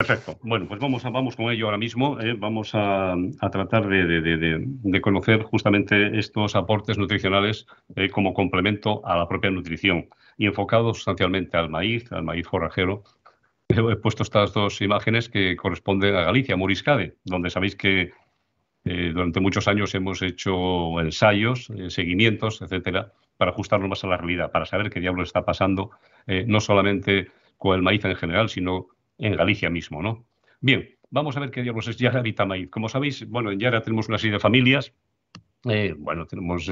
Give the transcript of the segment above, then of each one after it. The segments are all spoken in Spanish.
Perfecto. Bueno, pues vamos con ello ahora mismo. Vamos a tratar de conocer justamente estos aportes nutricionales como complemento a la propia nutrición y enfocados sustancialmente al maíz forrajero. He puesto estas dos imágenes que corresponden a Galicia, Moriscade, donde sabéis que durante muchos años hemos hecho ensayos, seguimientos, etcétera, para ajustarnos más a la realidad, para saber qué diablo está pasando, no solamente con el maíz en general, sino en Galicia mismo, ¿no? Bien, vamos a ver qué diablos es Yara Vitamaíz. Como sabéis, bueno, en Yara tenemos una serie de familias. Bueno, tenemos,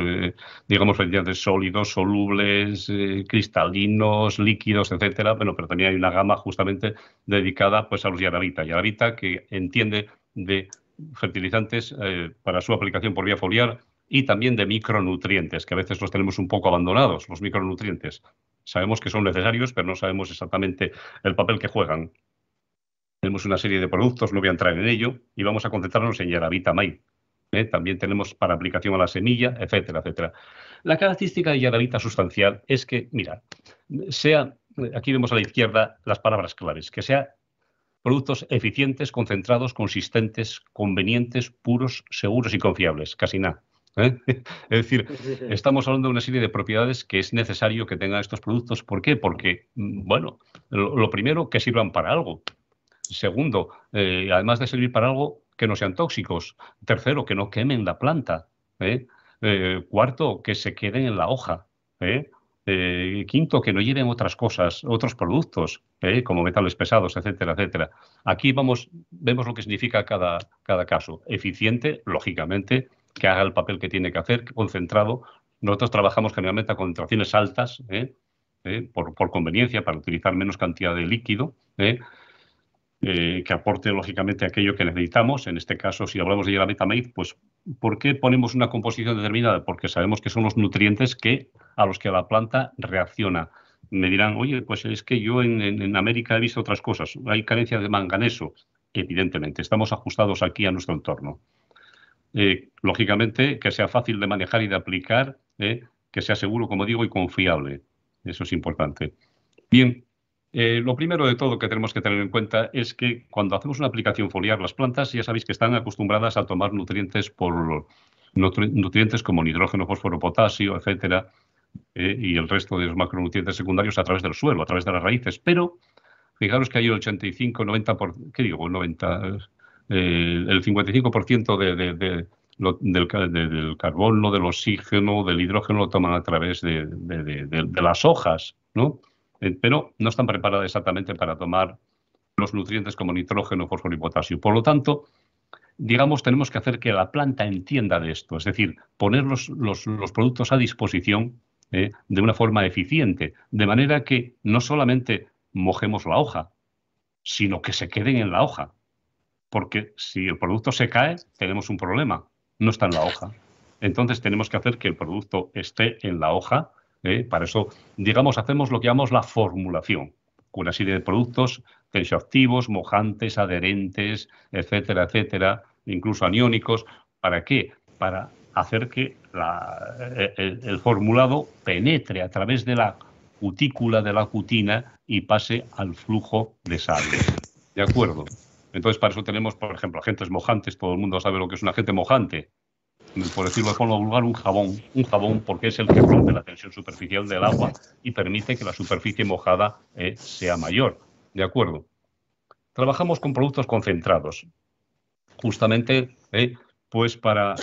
digamos, vertientes sólidos, solubles, cristalinos, líquidos, etcétera. Bueno, pero también hay una gama justamente dedicada pues, a los Yaravita. Yaravita que entiende de fertilizantes para su aplicación por vía foliar y también de micronutrientes, que a veces los tenemos un poco abandonados, los micronutrientes. Sabemos que son necesarios, pero no sabemos exactamente el papel que juegan. Tenemos una serie de productos, no voy a entrar en ello, y vamos a concentrarnos en Yaravita May. También tenemos para aplicación a la semilla, etcétera, etcétera. La característica de Yaravita sustancial es que, mira, aquí vemos a la izquierda las palabras claves, que sea productos eficientes, concentrados, consistentes, convenientes, puros, seguros y confiables. Casi nada. Es decir, estamos hablando de una serie de propiedades que es necesario que tengan estos productos. ¿Por qué? Porque, bueno, lo primero, que sirvan para algo. Segundo, además de servir para algo, que no sean tóxicos. Tercero, que no quemen la planta. Cuarto, que se queden en la hoja. Quinto, que no lleven otras cosas, otros productos, como metales pesados, etcétera, etcétera. Aquí vemos lo que significa cada caso. Eficiente, lógicamente, que haga el papel que tiene que hacer, concentrado. Nosotros trabajamos generalmente a concentraciones altas, por conveniencia, para utilizar menos cantidad de líquido, que aporte lógicamente aquello que necesitamos. En este caso, si hablamos de Yaravita Maíz, pues ¿por qué ponemos una composición determinada? Porque sabemos que son los nutrientes a los que la planta reacciona. Me dirán, oye, pues es que yo en América he visto otras cosas. Hay carencia de manganeso. Evidentemente, estamos ajustados aquí a nuestro entorno. Lógicamente, que sea fácil de manejar y de aplicar, que sea seguro, como digo, y confiable. Eso es importante. Bien, lo primero de todo que tenemos que tener en cuenta es que cuando hacemos una aplicación foliar, las plantas ya sabéis que están acostumbradas a tomar nutrientes nutrientes como nitrógeno, fósforo, potasio, etcétera, y el resto de los macronutrientes secundarios a través del suelo, a través de las raíces. Pero fijaros que hay el 85, 90, ¿qué digo? El 90, el 55% del carbono, del oxígeno, del hidrógeno lo toman a través de las hojas, ¿no? Pero no están preparadas exactamente para tomar los nutrientes como nitrógeno, fósforo y potasio. Por lo tanto, digamos, tenemos que hacer que la planta entienda de esto, es decir, poner los productos a disposición de una forma eficiente, de manera que no solamente mojemos la hoja, sino que se queden en la hoja. Porque si el producto se cae, tenemos un problema, no está en la hoja. Entonces tenemos que hacer que el producto esté en la hoja. Para eso, digamos, hacemos lo que llamamos la formulación, con una serie de productos tensioactivos, mojantes, adherentes, etcétera, etcétera, incluso aniónicos. ¿Para qué? Para hacer que el formulado penetre a través de la cutícula de la cutina y pase al flujo de sangre. ¿De acuerdo? Entonces, para eso tenemos, por ejemplo, agentes mojantes. Todo el mundo sabe lo que es un agente mojante. Por decirlo de forma vulgar, un jabón, porque es el que rompe la tensión superficial del agua y permite que la superficie mojada sea mayor. ¿De acuerdo? Trabajamos con productos concentrados, justamente pues para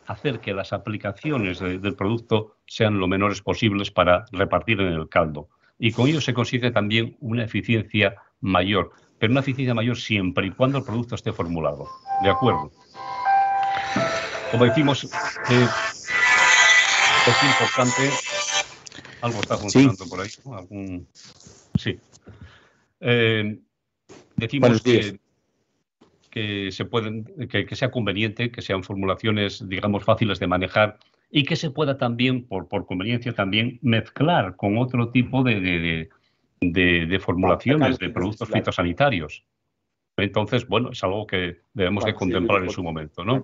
hacer que las aplicaciones del producto sean lo menores posibles para repartir en el caldo. Y con ello se consigue también una eficiencia mayor, pero una eficiencia mayor siempre y cuando el producto esté formulado. ¿De acuerdo? Como decimos, es importante. Algo está funcionando por ahí, ¿no? Sí. Decimos que sea conveniente, que sean formulaciones, digamos, fáciles de manejar y que se pueda también, por conveniencia, también mezclar con otro tipo de formulaciones de productos fitosanitarios. Entonces, bueno, es algo que debemos de contemplar en su momento, ¿no?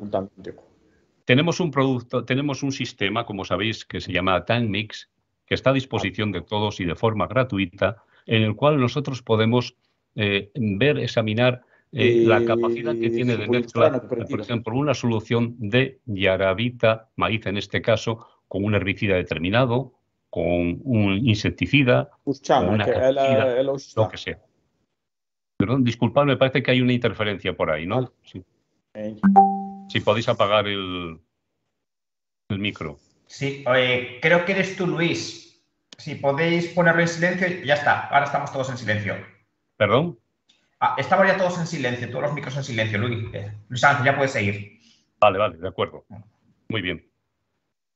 Tenemos un sistema, como sabéis, que se llama TankMix, que está a disposición de todos y de forma gratuita, en el cual nosotros podemos ver, examinar la capacidad que tiene de mezcla, por ejemplo, una solución de yarabita, maíz en este caso, con un herbicida determinado, con un insecticida, con una caticida, lo que sea. Perdón, disculpad, me parece que hay una interferencia por ahí, ¿no? Sí. Si podéis apagar el micro. Sí, creo que eres tú, Luis. Si podéis ponerlo en silencio, ya está. Ahora estamos todos en silencio. ¿Perdón? Estamos ya todos en silencio, todos los micros en silencio, Luis. Luis Ángel, ya puedes seguir. Vale, de acuerdo. Muy bien.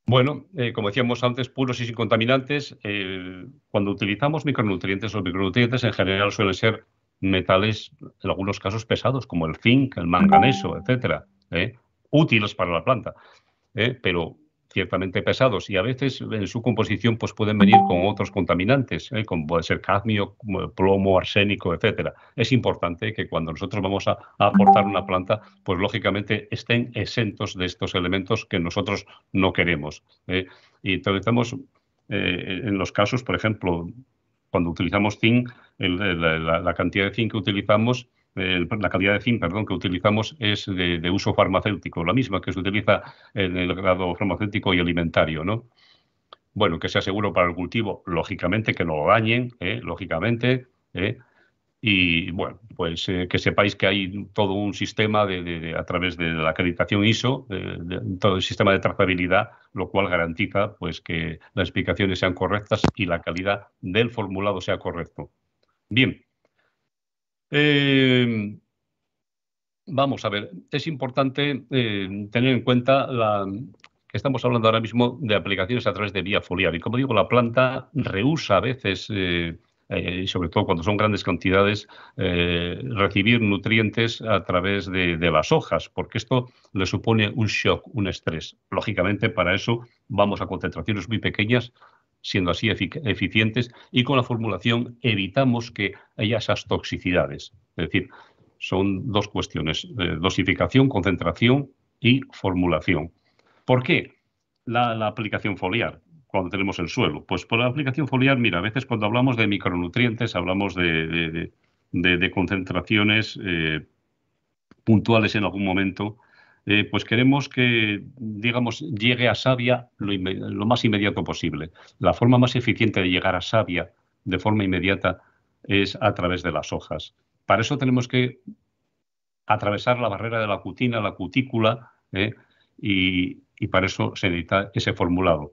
Bueno, como decíamos antes, puros y sin contaminantes. Cuando utilizamos micronutrientes, los micronutrientes en general suelen ser metales, en algunos casos pesados, como el zinc, el manganeso, etcétera, útiles para la planta, pero ciertamente pesados, y a veces en su composición pues pueden venir con otros contaminantes, como puede ser cadmio, plomo, arsénico, etcétera. Es importante que cuando nosotros vamos a aportar una planta, pues lógicamente estén exentos de estos elementos que nosotros no queremos. Y utilizamos en los casos, por ejemplo, cuando utilizamos zinc, la cantidad de zinc que utilizamos, la calidad de zinc, perdón, que utilizamos es de uso farmacéutico, la misma que se utiliza en el grado farmacéutico y alimentario, ¿no? Bueno, que sea seguro para el cultivo, lógicamente, que no lo dañen, lógicamente, y bueno, pues que sepáis que hay todo un sistema a través de la acreditación ISO, todo el sistema de trazabilidad, lo cual garantiza pues que las explicaciones sean correctas y la calidad del formulado sea correcto. Bien. Vamos a ver, es importante tener en cuenta que estamos hablando ahora mismo de aplicaciones a través de vía foliar. Y como digo, la planta rehúsa a veces, y sobre todo cuando son grandes cantidades, recibir nutrientes a través de las hojas, porque esto le supone un shock, un estrés. Lógicamente, para eso vamos a concentraciones muy pequeñas, siendo así eficientes, y con la formulación evitamos que haya esas toxicidades. Es decir, son dos cuestiones, dosificación, concentración y formulación. ¿Por qué la aplicación foliar cuando tenemos el suelo? Pues por la aplicación foliar, mira, a veces cuando hablamos de micronutrientes hablamos de concentraciones puntuales en algún momento, pues queremos que, digamos, llegue a savia lo más inmediato posible. La forma más eficiente de llegar a savia de forma inmediata es a través de las hojas. Para eso tenemos que atravesar la barrera de la cutina, la cutícula, y para eso se necesita ese formulado.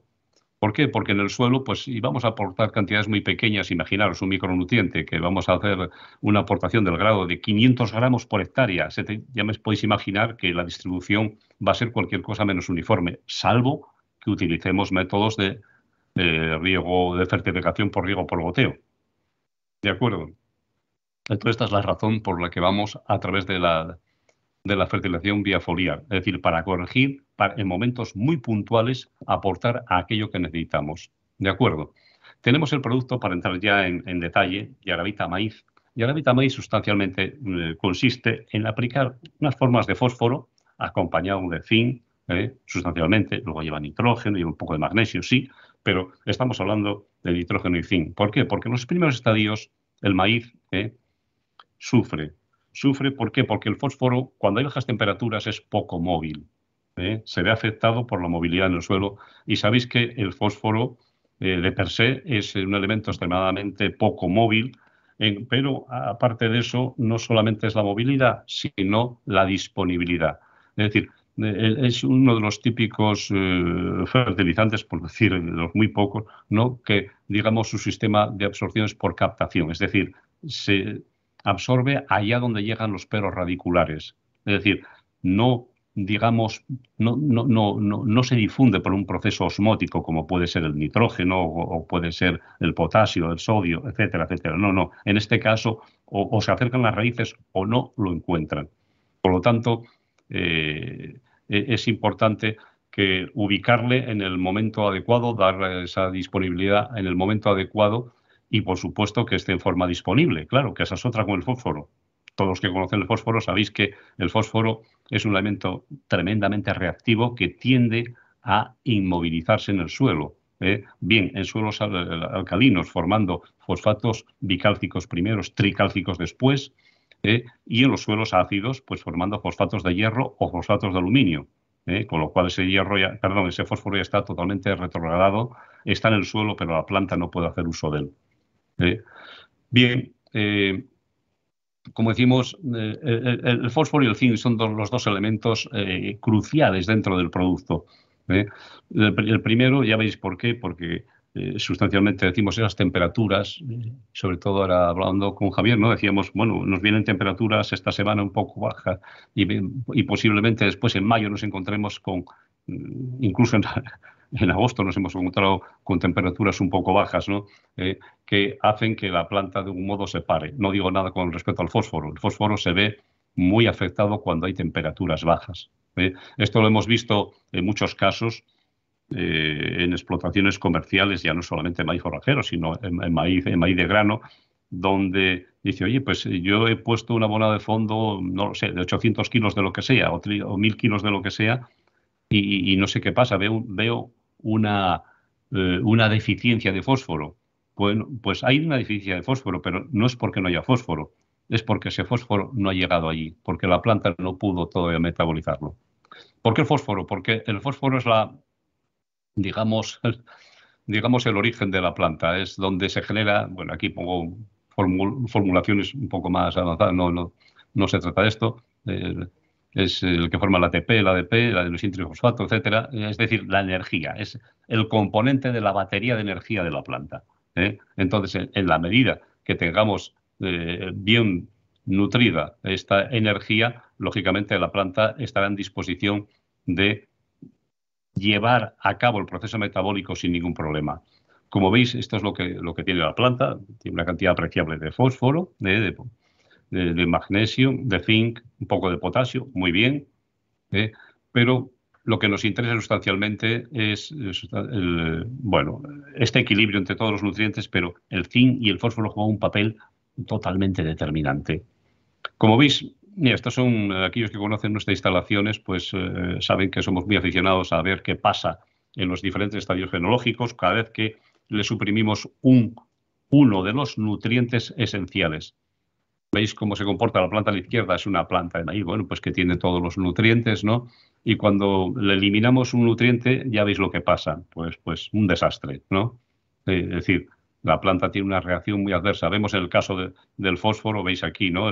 ¿Por qué? Porque en el suelo, pues, si vamos a aportar cantidades muy pequeñas, imaginaros un micronutriente, que vamos a hacer una aportación del grado de 500 gramos por hectárea, ya me podéis imaginar que la distribución va a ser cualquier cosa menos uniforme, salvo que utilicemos métodos de riego, de certificación por riego por goteo. ¿De acuerdo? Entonces, esta es la razón por la que vamos a través de la fertilización vía foliar, es decir, para corregir, en momentos muy puntuales, aportar a aquello que necesitamos. ¿De acuerdo? Tenemos el producto, para entrar ya en detalle, Yarabita Maíz. Yarabita Maíz sustancialmente consiste en aplicar unas formas de fósforo acompañado de zinc, sustancialmente, luego lleva nitrógeno y un poco de magnesio, sí, pero estamos hablando de nitrógeno y zinc. ¿Por qué? Porque en los primeros estadios el maíz sufre. Sufre, ¿por qué? Porque el fósforo, cuando hay bajas temperaturas, es poco móvil. Se ve afectado por la movilidad en el suelo. Y sabéis que el fósforo, de per se, es un elemento extremadamente poco móvil, pero aparte de eso, no solamente es la movilidad, sino la disponibilidad. Es decir, es uno de los típicos fertilizantes, por decir, de los muy pocos, ¿no? Que, digamos, su sistema de absorción es por captación. Es decir, se absorbe allá donde llegan los peros radiculares. Es decir, no, digamos, no se difunde por un proceso osmótico como puede ser el nitrógeno o puede ser el potasio, el sodio, etcétera, etcétera. No. En este caso, o se acercan las raíces o no lo encuentran. Por lo tanto, es importante que ubicarle en el momento adecuado, dar esa disponibilidad en el momento adecuado, y, por supuesto, que esté en forma disponible. Claro, que esa es otra con el fósforo. Todos los que conocen el fósforo sabéis que el fósforo es un elemento tremendamente reactivo que tiende a inmovilizarse en el suelo. bien en suelos alcalinos, formando fosfatos bicálcicos primeros, tricálcicos después, y en los suelos ácidos, pues formando fosfatos de hierro o fosfatos de aluminio. Con lo cual ese fósforo ya está totalmente retrogradado, está en el suelo, pero la planta no puede hacer uso de él. Bien, como decimos, el fósforo y el zinc son los dos elementos cruciales dentro del producto. El primero, ya veis por qué, porque sustancialmente decimos esas temperaturas, sobre todo ahora hablando con Javier, ¿no? Decíamos, bueno, nos vienen temperaturas esta semana un poco bajas y posiblemente después en mayo nos encontremos con, incluso en agosto nos hemos encontrado con temperaturas un poco bajas, ¿no? Que hacen que la planta de un modo se pare. No digo nada con respecto al fósforo. El fósforo se ve muy afectado cuando hay temperaturas bajas. Esto lo hemos visto en muchos casos en explotaciones comerciales, ya no solamente en maíz forrajero, sino en maíz de grano, donde dice, oye, pues yo he puesto una abonada de fondo, no lo sé, de 800 kilos de lo que sea, o 1000 kilos de lo que sea, y no sé qué pasa, veo una deficiencia de fósforo. Bueno, pues hay una deficiencia de fósforo, pero no es porque no haya fósforo, es porque ese fósforo no ha llegado allí, porque la planta no pudo todavía metabolizarlo. ¿Por qué el fósforo? Porque el fósforo es digamos, el origen de la planta, es donde se genera, bueno, aquí pongo formulaciones un poco más avanzadas, no se trata de esto, es el que forma la ATP, el ADP, el adenosín trifosfato, etcétera, es decir, la energía, es el componente de la batería de energía de la planta. Entonces, en la medida que tengamos bien nutrida esta energía, lógicamente la planta estará en disposición de llevar a cabo el proceso metabólico sin ningún problema. Como veis, esto es lo que tiene la planta, tiene una cantidad apreciable de fósforo, de magnesio, de zinc, un poco de potasio, muy bien, pero lo que nos interesa sustancialmente es este equilibrio entre todos los nutrientes, pero el zinc y el fósforo juegan un papel totalmente determinante. Como veis, mira, estos son aquellos que conocen nuestras instalaciones, pues saben que somos muy aficionados a ver qué pasa en los diferentes estadios fenológicos cada vez que le suprimimos uno de los nutrientes esenciales. ¿Veis cómo se comporta la planta a la izquierda? Es una planta de maíz, bueno, pues que tiene todos los nutrientes, ¿no? Y cuando le eliminamos un nutriente, ya veis lo que pasa, pues un desastre, ¿no? Es decir, la planta tiene una reacción muy adversa. Vemos en el caso del fósforo, veis aquí, ¿no?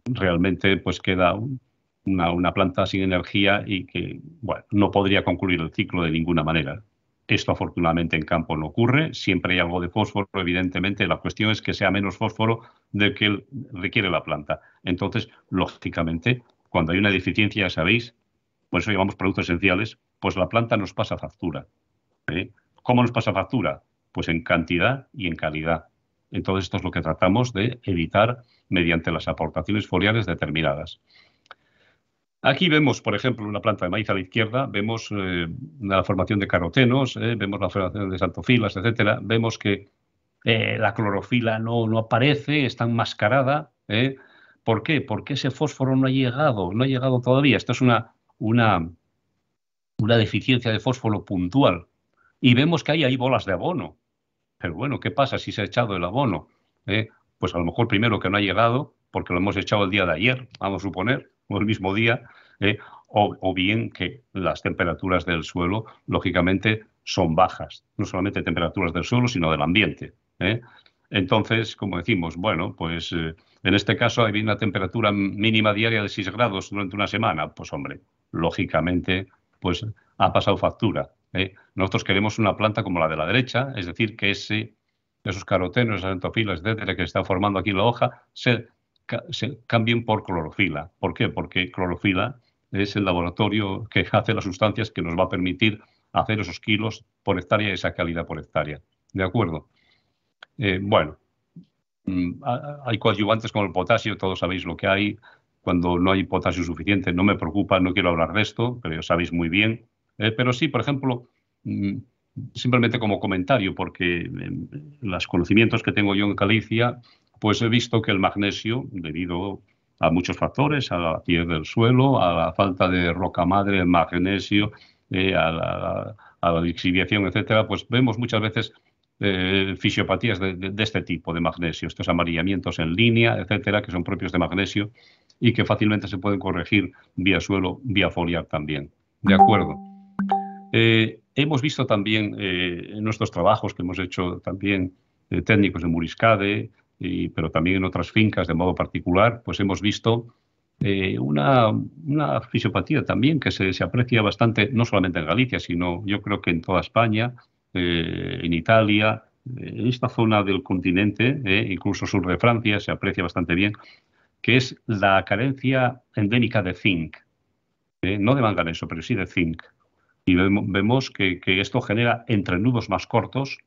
Realmente pues queda una planta sin energía y que, bueno, no podría concluir el ciclo de ninguna manera. Esto afortunadamente en campo no ocurre, siempre hay algo de fósforo, evidentemente, la cuestión es que sea menos fósforo del que requiere la planta. Entonces, lógicamente, cuando hay una deficiencia, ya sabéis, por eso llamamos productos esenciales, pues la planta nos pasa factura. ¿Cómo nos pasa factura? Pues en cantidad y en calidad. Entonces, esto es lo que tratamos de evitar mediante las aportaciones foliares determinadas. Aquí vemos, por ejemplo, una planta de maíz a la izquierda, vemos la formación de carotenos, vemos la formación de xanthofilas, etcétera. Vemos que la clorofila no aparece, está enmascarada. ¿Por qué? Porque ese fósforo no ha llegado todavía. Esto es una deficiencia de fósforo puntual. Y vemos que hay bolas de abono. Pero bueno, ¿qué pasa si se ha echado el abono? Pues a lo mejor primero que no ha llegado, porque lo hemos echado el día de ayer, vamos a suponer, o el mismo día, o bien que las temperaturas del suelo, lógicamente, son bajas. No solamente temperaturas del suelo, sino del ambiente. Entonces, como decimos, bueno, pues en este caso hay una temperatura mínima diaria de 6 grados durante una semana. Pues hombre, lógicamente, pues ha pasado factura. Nosotros queremos una planta como la de la derecha, es decir, que esos carotenos, esas xanthofilas, etcétera, que se están formando aquí en la hoja, se cambien por clorofila. ¿Por qué? Porque clorofila es el laboratorio que hace las sustancias que nos va a permitir hacer esos kilos por hectárea y esa calidad por hectárea. ¿De acuerdo? Bueno, hay coadyuvantes como el potasio, todos sabéis lo que hay. Cuando no hay potasio suficiente, no me preocupa, no quiero hablar de esto, pero ya sabéis muy bien. Pero sí, por ejemplo, simplemente como comentario, porque los conocimientos que tengo yo en Galicia, pues he visto que el magnesio, debido a muchos factores, a la acidez del suelo, a la falta de roca madre, el magnesio, a a la lixiviación, etcétera, pues vemos muchas veces fisiopatías de este tipo de magnesio, estos amarillamientos en línea, etcétera, que son propios de magnesio y que fácilmente se pueden corregir vía suelo, vía foliar también. ¿De acuerdo? Hemos visto también en nuestros trabajos que hemos hecho también técnicos de Muriscade, pero también en otras fincas de modo particular, pues hemos visto una fisiopatía también que se aprecia bastante, no solamente en Galicia, sino yo creo que en toda España, en Italia, en esta zona del continente, incluso sur de Francia, se aprecia bastante bien, que es la carencia endémica de zinc, no de manganeso, pero sí de zinc. Y vemos que esto genera entrenudos más cortos.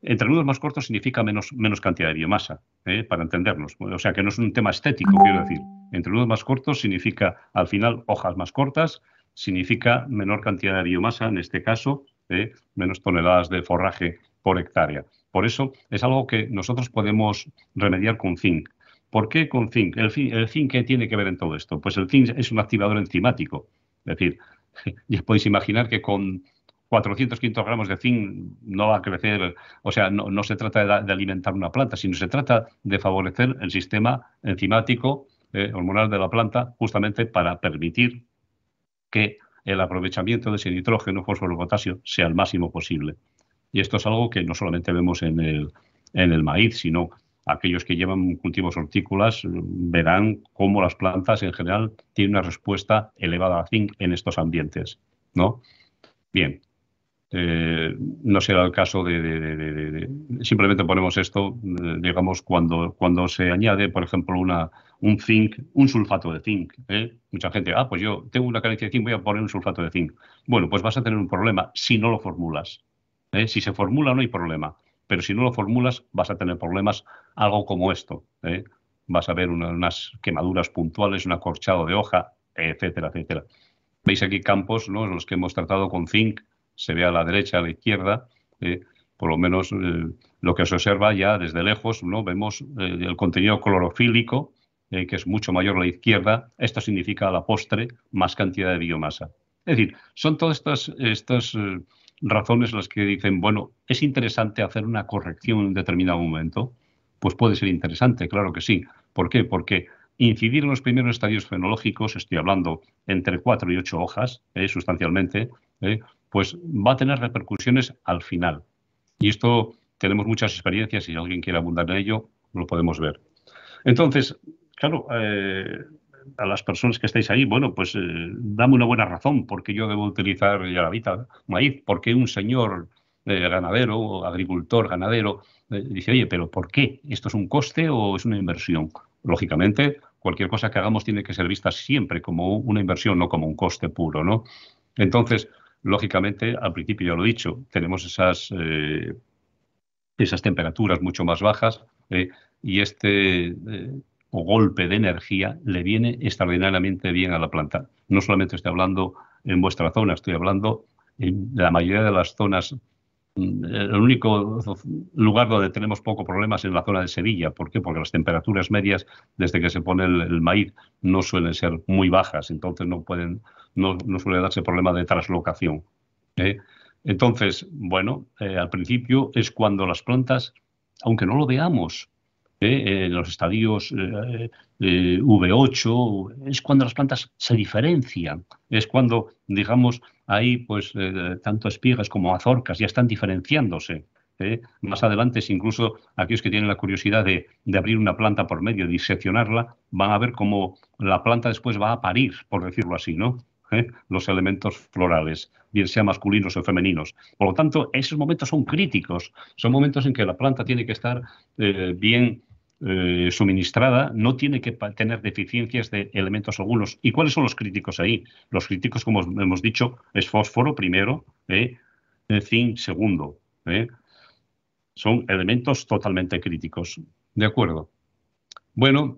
Entrenudos más cortos significa menos cantidad de biomasa, para entendernos. O sea, que no es un tema estético, quiero decir. Entrenudos más cortos significa, al final, hojas más cortas, significa menor cantidad de biomasa, en este caso, menos toneladas de forraje por hectárea. Por eso es algo que nosotros podemos remediar con zinc. ¿Por qué con zinc? ¿El zinc qué tiene que ver en todo esto? Pues el zinc es un activador enzimático. Es decir, ya podéis imaginar que con 400, 500 gramos de zinc no va a crecer, o sea, no se trata de alimentar una planta, sino se trata de favorecer el sistema enzimático hormonal de la planta, justamente para permitir que el aprovechamiento de ese nitrógeno, fósforo y potasio sea el máximo posible. Y esto es algo que no solamente vemos en el maíz, sino aquellos que llevan cultivos hortícolas verán cómo las plantas en general tienen una respuesta elevada a zinc en estos ambientes, ¿no? Bien, no será el caso simplemente ponemos esto, digamos, cuando se añade, por ejemplo, un zinc, un sulfato de zinc. Mucha gente, pues yo tengo una carencia de zinc, voy a poner un sulfato de zinc. Bueno, pues vas a tener un problema si no lo formulas. Si se formula no hay problema, pero si no lo formulas vas a tener problemas, algo como esto. Vas a ver unas quemaduras puntuales, un acorchado de hoja, etcétera, etcétera. Veis aquí campos, ¿no?, en los que hemos tratado con zinc, se ve a la derecha, a la izquierda, por lo menos lo que se observa ya desde lejos, ¿no? Vemos el contenido clorofílico, que es mucho mayor a la izquierda. Esto significa a la postre más cantidad de biomasa. Es decir, son todas estas razones las que dicen, bueno, ¿es interesante hacer una corrección en un determinado momento? Pues puede ser interesante, claro que sí. ¿Por qué? Porque incidir en los primeros estadios fenológicos, estoy hablando entre 4 y 8 hojas, sustancialmente, pues va a tener repercusiones al final. Y esto tenemos muchas experiencias, si alguien quiere abundar en ello, lo podemos ver. Entonces, claro, a las personas que estáis ahí, bueno, pues dame una buena razón por qué yo debo utilizar Yaravita maíz, por qué un señor ganadero, agricultor, ganadero, dice, oye, pero ¿por qué? ¿Esto es un coste o es una inversión? Lógicamente, cualquier cosa que hagamos tiene que ser vista siempre como una inversión, no como un coste puro, ¿no? Entonces, lógicamente, al principio ya lo he dicho, tenemos esas temperaturas mucho más bajas y golpe de energía le viene extraordinariamente bien a la planta. No solamente estoy hablando en vuestra zona, estoy hablando en la mayoría de las zonas. El único lugar donde tenemos poco problemas es en la zona de Sevilla. ¿Por qué? Porque las temperaturas medias, desde que se pone el maíz, no suelen ser muy bajas, entonces no suele darse problema de traslocación. Entonces, bueno, al principio es cuando las plantas, aunque no lo veamos, en los estadios V8, es cuando las plantas se diferencian, es cuando, digamos, ahí pues tanto espigas como azorcas ya están diferenciándose. Más adelante, si incluso aquellos que tienen la curiosidad de abrir una planta por medio, diseccionarla, van a ver cómo la planta después va a parir, por decirlo así, ¿no? Los elementos florales, bien sean masculinos o femeninos. Por lo tanto, esos momentos son críticos, son momentos en que la planta tiene que estar bien suministrada, no tiene que tener deficiencias de elementos algunos. ¿Y cuáles son los críticos ahí? Los críticos, como hemos dicho, es fósforo primero, zinc segundo. Son elementos totalmente críticos. ¿De acuerdo? Bueno,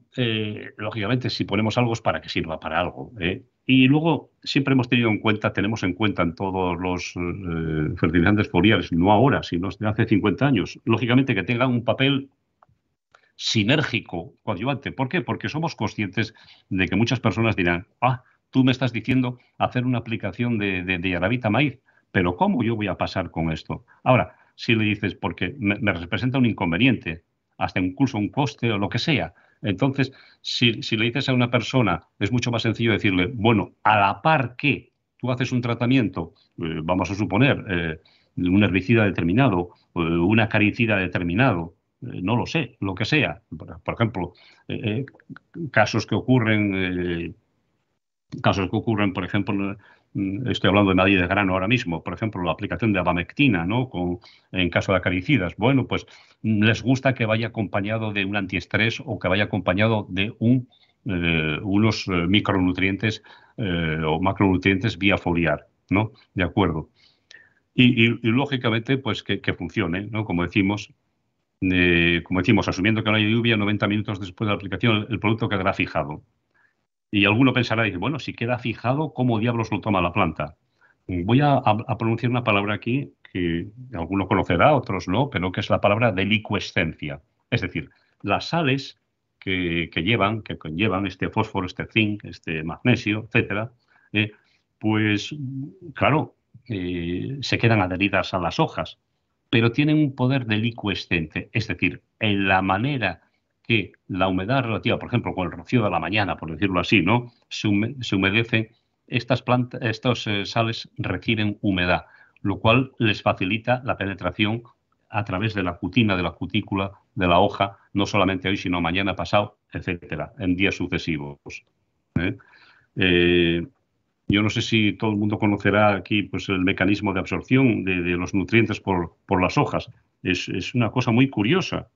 lógicamente, si ponemos algo es para que sirva para algo. Y luego siempre tenemos en cuenta en todos los fertilizantes foliares, no ahora, sino desde hace 50 años, lógicamente que tengan un papel sinérgico, coadyuvante. ¿Por qué? Porque somos conscientes de que muchas personas dirán, tú me estás diciendo hacer una aplicación de Yaravita maíz, pero ¿cómo yo voy a pasar con esto? Ahora, si le dices, porque me representa un inconveniente, hasta incluso un coste o lo que sea, entonces, si le dices a una persona, es mucho más sencillo decirle, bueno, a la par que tú haces un tratamiento, vamos a suponer, un herbicida determinado, un acaricida determinado, no lo sé, lo que sea. Por ejemplo, casos que ocurren, por ejemplo, estoy hablando de Madrid de grano ahora mismo, por ejemplo, la aplicación de abamectina, ¿no? En caso de acaricidas. Bueno, pues les gusta que vaya acompañado de un antiestrés o que vaya acompañado de unos micronutrientes o macronutrientes vía foliar, ¿no? De acuerdo. Y lógicamente, pues que funcione, ¿no? Como decimos, asumiendo que no haya lluvia, 90 minutos después de la aplicación, el producto quedará fijado. Y alguno pensará, dice, bueno, si queda fijado, ¿cómo diablos lo toma la planta? Voy a pronunciar una palabra aquí que alguno conocerá, otros no, pero que es la palabra delicuescencia. Es decir, las sales que conllevan este fósforo, este zinc, este magnesio, etcétera, pues claro, se quedan adheridas a las hojas, pero tienen un poder delicuescente, es decir, en la manera que la humedad relativa, por ejemplo, con el rocío de la mañana, por decirlo así, ¿no? Se humedecen, estas sales reciben humedad, lo cual les facilita la penetración a través de la cutina, de la cutícula, de la hoja, no solamente hoy, sino mañana, pasado, etcétera, en días sucesivos. ¿Eh? Yo no sé si todo el mundo conocerá aquí pues, el mecanismo de absorción de los nutrientes por las hojas. Es una cosa muy curiosa,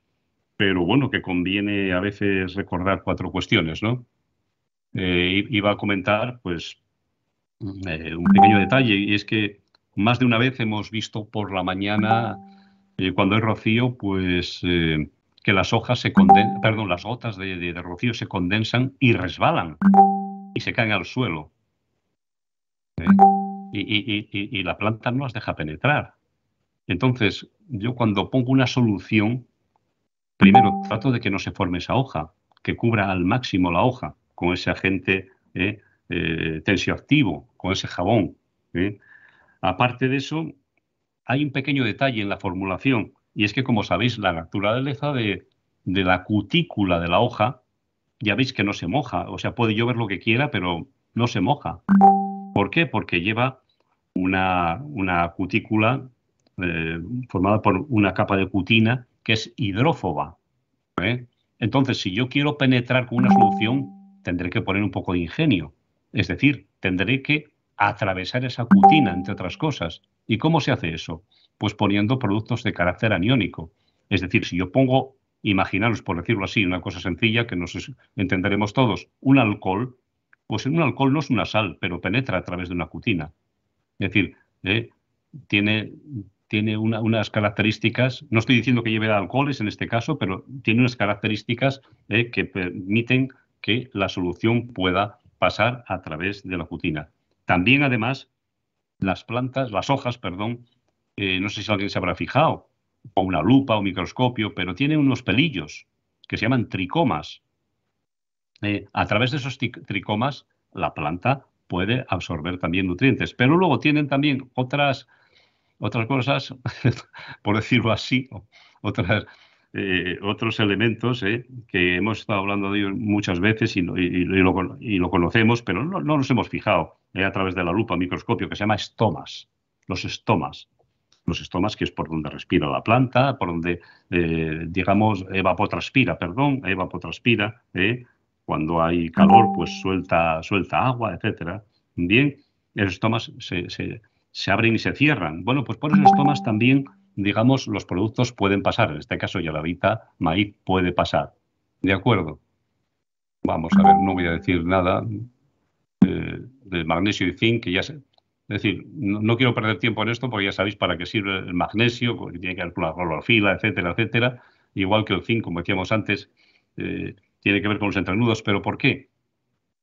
pero bueno, que conviene a veces recordar 4 cuestiones, ¿no? Iba a comentar, pues, un pequeño detalle, y es que más de una vez hemos visto por la mañana, cuando hay rocío, pues, que las hojas las gotas de rocío se condensan y resbalan y se caen al suelo. Y la planta no las deja penetrar. Entonces, yo cuando pongo una solución, primero trato de que no se forme esa hoja, que cubra al máximo la hoja con ese agente tensioactivo, con ese jabón. Aparte de eso, hay un pequeño detalle en la formulación, y es que, como sabéis, la naturaleza de la cutícula de la hoja, ya veis que no se moja, o sea, puede llover lo que quiera, pero no se moja. ¿Por qué? Porque lleva una cutícula formada por una capa de cutina que es hidrófoba. Entonces, si yo quiero penetrar con una solución, tendré que poner un poco de ingenio. Es decir, tendré que atravesar esa cutina, entre otras cosas. ¿Y cómo se hace eso? Pues poniendo productos de carácter aniónico. Es decir, si yo pongo, imaginaros, por decirlo así, una cosa sencilla que nos entenderemos todos, un alcohol, pues un alcohol no es una sal, pero penetra a través de una cutina. Es decir, tiene unas características, no estoy diciendo que lleve alcoholes en este caso, pero tiene unas características que permiten que la solución pueda pasar a través de la cutina. También, además, las hojas, no sé si alguien se habrá fijado, con una lupa o microscopio, pero tienen unos pelillos que se llaman tricomas. A través de esos tricomas, la planta puede absorber también nutrientes, pero luego tienen también otras cosas, por decirlo así, otros elementos que hemos estado hablando de ellos muchas veces y lo conocemos, pero no nos hemos fijado a través de la lupa, microscopio, que se llama estomas. Los estomas. Los estomas, que es por donde respira la planta, por donde, digamos, evapotranspira. Cuando hay calor, pues suelta agua, etcétera. Bien, los estomas se abren y se cierran. Bueno, pues por esos estomas también, digamos, los productos pueden pasar. En este caso, Yalavita maíz puede pasar. ¿De acuerdo? Vamos a ver, no voy a decir nada del magnesio y zinc, que ya sé. Es decir, no quiero perder tiempo en esto porque ya sabéis para qué sirve el magnesio, porque tiene que ver con la clorofila, etcétera, etcétera. Igual que el zinc, como decíamos antes, tiene que ver con los entrenudos. ¿Pero por qué?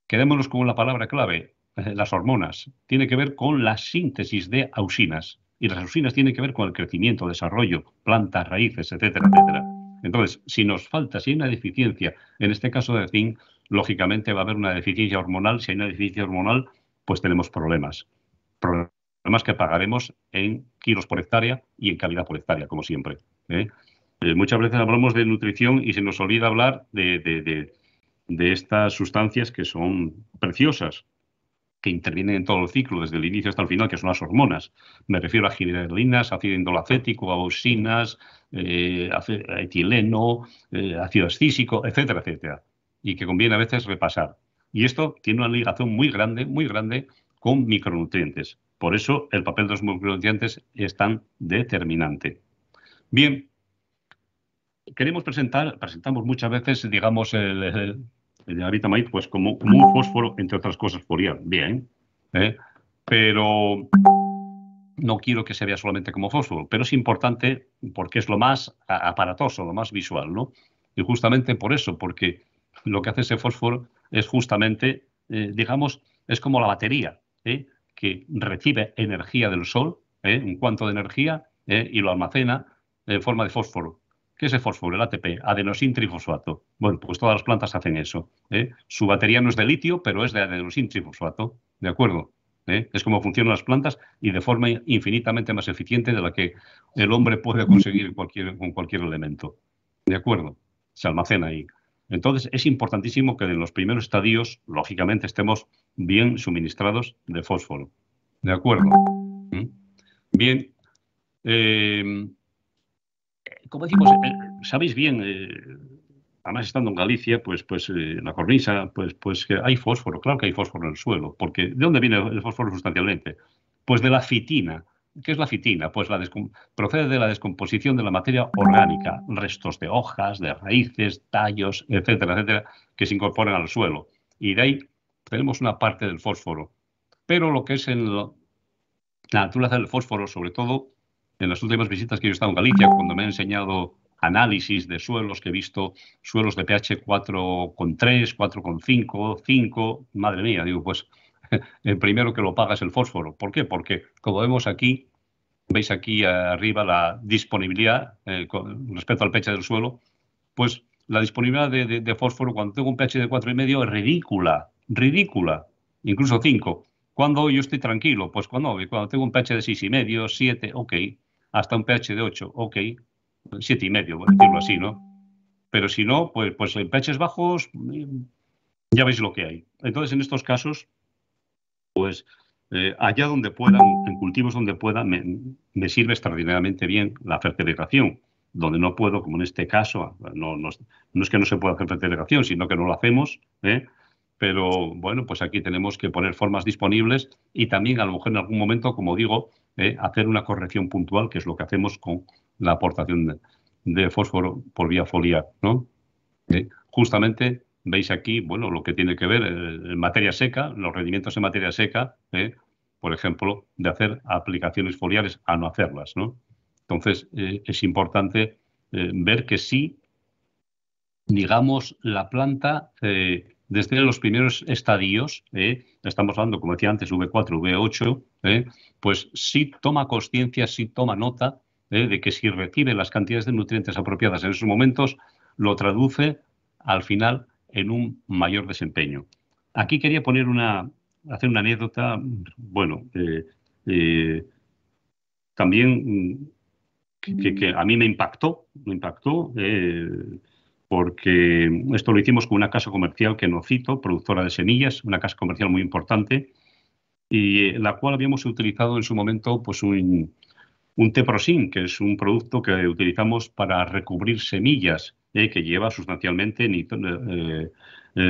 Quedémonos con la palabra clave, las hormonas. Tiene que ver con la síntesis de auxinas. Y las auxinas tienen que ver con el crecimiento, desarrollo, plantas, raíces, etcétera, etcétera. Entonces, si nos falta, si hay una deficiencia, en este caso de zinc, lógicamente va a haber una deficiencia hormonal. Si hay una deficiencia hormonal, pues tenemos problemas problemas que pagaremos en kilos por hectárea y en calidad por hectárea, como siempre. Muchas veces hablamos de nutrición y se nos olvida hablar de estas sustancias que son preciosas, que intervienen en todo el ciclo, desde el inicio hasta el final, que son las hormonas. Me refiero a gibberelinas, ácido indolacético, auxinas, etileno, ácido ascísico, etcétera, etcétera. Y que conviene a veces repasar. Y esto tiene una ligación muy grande con micronutrientes. Por eso el papel de los micronutrientes es tan determinante. Bien, presentamos muchas veces, digamos, el diagrama maíz, pues como un fósforo, entre otras cosas, foliar. Bien, pero no quiero que se vea solamente como fósforo, pero es importante porque es lo más aparatoso, lo más visual, ¿no? Y justamente por eso, porque lo que hace ese fósforo es justamente, digamos, es como la batería, que recibe energía del sol, un cuanto de energía, y lo almacena en forma de fósforo. ¿Qué es el fósforo? El ATP, adenosin trifosfato. Bueno, pues todas las plantas hacen eso. Su batería no es de litio, pero es de adenosin trifosfato. ¿De acuerdo? Es como funcionan las plantas y de forma infinitamente más eficiente de la que el hombre puede conseguir con cualquier elemento. ¿De acuerdo? Se almacena ahí. Entonces, es importantísimo que en los primeros estadios, lógicamente, estemos bien suministrados de fósforo. ¿De acuerdo? Bien. Como decimos, sabéis bien, además estando en Galicia, pues en la cornisa, pues que hay fósforo, claro que hay fósforo en el suelo, porque ¿de dónde viene el fósforo sustancialmente? Pues de la fitina. ¿Qué es la fitina? Pues procede de la descomposición de la materia orgánica, restos de hojas, de raíces, tallos, etcétera, etcétera, que se incorporan al suelo. Y de ahí tenemos una parte del fósforo. Pero lo que es la naturaleza del fósforo, sobre todo en las últimas visitas que yo he estado en Galicia, cuando me han enseñado análisis de suelos, que he visto suelos de pH 4,3, 4,5, 5, madre mía, digo, pues el primero que lo paga es el fósforo. ¿Por qué? Porque, como vemos aquí, veis aquí arriba la disponibilidad con respecto al pH del suelo, pues la disponibilidad de fósforo cuando tengo un pH de 4,5 es ridícula, incluso 5. ¿Cuándo yo estoy tranquilo? Pues cuando tengo un pH de 6,5, 7, ok, hasta un pH de 8, ok, 7,5, por decirlo así, ¿no? Pero si no, pues en pHs bajos ya veis lo que hay. Entonces, en estos casos, pues allá donde puedan, en cultivos donde pueda, me sirve extraordinariamente bien la fertilización. Donde no puedo, como en este caso, no es que no se pueda hacer fertilización, sino que no lo hacemos, pero bueno, pues aquí tenemos que poner formas disponibles y también a lo mejor en algún momento, como digo, hacer una corrección puntual, que es lo que hacemos con la aportación de fósforo por vía foliar, ¿no? Justamente veis aquí, bueno, lo que tiene que ver en materia seca, los rendimientos en materia seca, por ejemplo, de hacer aplicaciones foliares a no hacerlas, ¿no? Entonces, es importante ver que sí, digamos, la planta, desde los primeros estadios, estamos hablando, como decía antes, V4, V8, pues sí toma conciencia, sí toma nota de que si recibe las cantidades de nutrientes apropiadas en esos momentos, lo traduce al final en un mayor desempeño. Aquí quería hacer una anécdota, bueno, también que a mí me impactó, porque esto lo hicimos con una casa comercial que no cito, productora de semillas, una casa comercial muy importante, y la cual habíamos utilizado en su momento pues un Teprosin, que es un producto que utilizamos para recubrir semillas, que lleva sustancialmente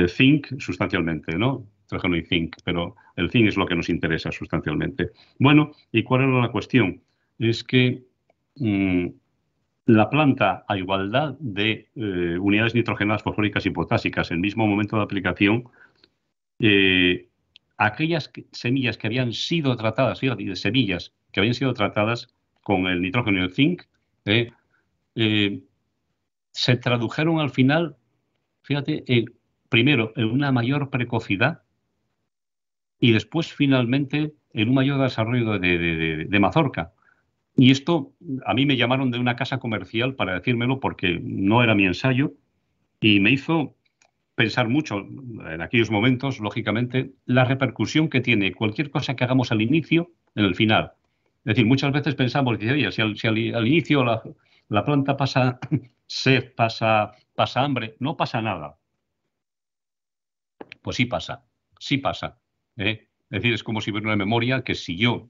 zinc, sustancialmente, ¿no? Nitrógeno y zinc, pero el zinc es lo que nos interesa sustancialmente. Bueno, ¿y cuál era la cuestión? Es que la planta, a igualdad de unidades nitrogenadas, fosfóricas y potásicas en el mismo momento de aplicación, aquellas semillas que habían sido tratadas, fíjate, semillas que habían sido tratadas con el nitrógeno y el zinc, se tradujeron al final, fíjate, primero en una mayor precocidad y después finalmente en un mayor desarrollo de mazorca. Y esto a mí me llamaron de una casa comercial para decírmelo porque no era mi ensayo y me hizo pensar mucho en aquellos momentos, lógicamente, la repercusión que tiene cualquier cosa que hagamos al inicio en el final. Es decir, muchas veces pensamos, dice, oye, si al inicio la planta pasa sed, pasa hambre, no pasa nada. Pues sí pasa. Es decir, es como si hubiera una memoria que si yo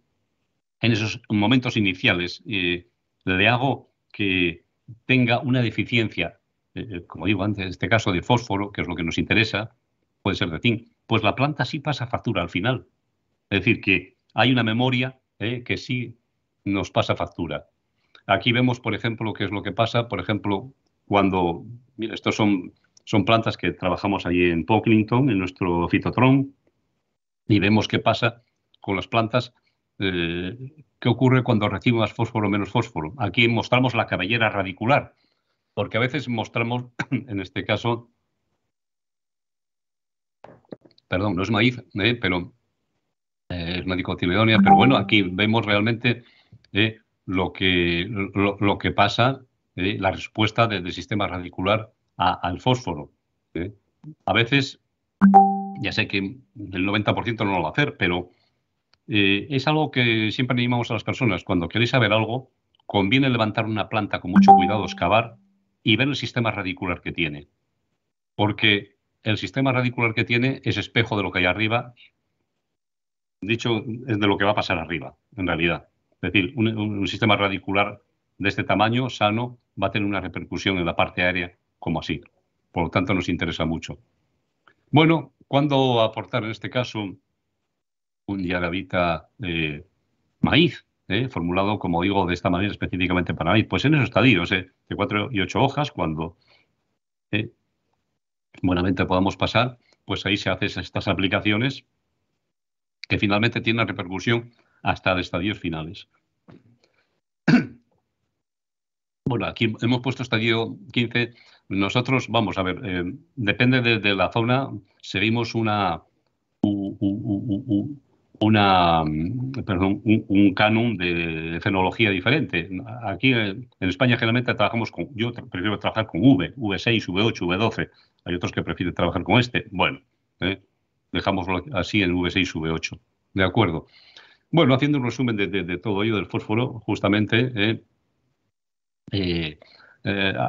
en esos momentos iniciales le hago que tenga una deficiencia, como digo antes, en este caso de fósforo, que es lo que nos interesa, puede ser de zinc, pues la planta sí pasa factura al final. Es decir, que hay una memoria que sí nos pasa factura. Aquí vemos, por ejemplo, qué es lo que pasa, por ejemplo, cuando, mira, estos son plantas que trabajamos allí en Pocklington, en nuestro fitotron, y vemos qué pasa con las plantas, qué ocurre cuando reciben más fósforo o menos fósforo. Aquí mostramos la cabellera radicular, porque a veces mostramos, en este caso, perdón, no es maíz, pero es una dicotiledónea, pero bueno, aquí vemos realmente lo que pasa, la respuesta del sistema radicular al fósforo. A veces, ya sé que el 90% no lo va a hacer, pero es algo que siempre animamos a las personas. Cuando queréis saber algo, conviene levantar una planta con mucho cuidado, excavar y ver el sistema radicular que tiene. Porque el sistema radicular que tiene es espejo de lo que hay arriba. Dicho, es de lo que va a pasar arriba, en realidad. Es decir, un sistema radicular de este tamaño, sano, va a tener una repercusión en la parte aérea como así. Por lo tanto, nos interesa mucho. Bueno, ¿cuándo aportar en este caso un Yaravita maíz? Formulado, como digo, de esta manera específicamente para maíz. Pues en esos estadios de 4 y 8 hojas, cuando eh, buenamente podamos pasar, pues ahí se hacen estas aplicaciones que finalmente tienen repercusión hasta de estadios finales. Bueno, aquí hemos puesto estadio 15. Nosotros, vamos a ver, depende de la zona, seguimos un canon de fenología diferente. Aquí en España generalmente trabajamos yo prefiero trabajar con V6, V8, V12. Hay otros que prefieren trabajar con este. Bueno, dejámoslo así en V6, V8. De acuerdo. Bueno, haciendo un resumen de todo ello del fósforo, justamente,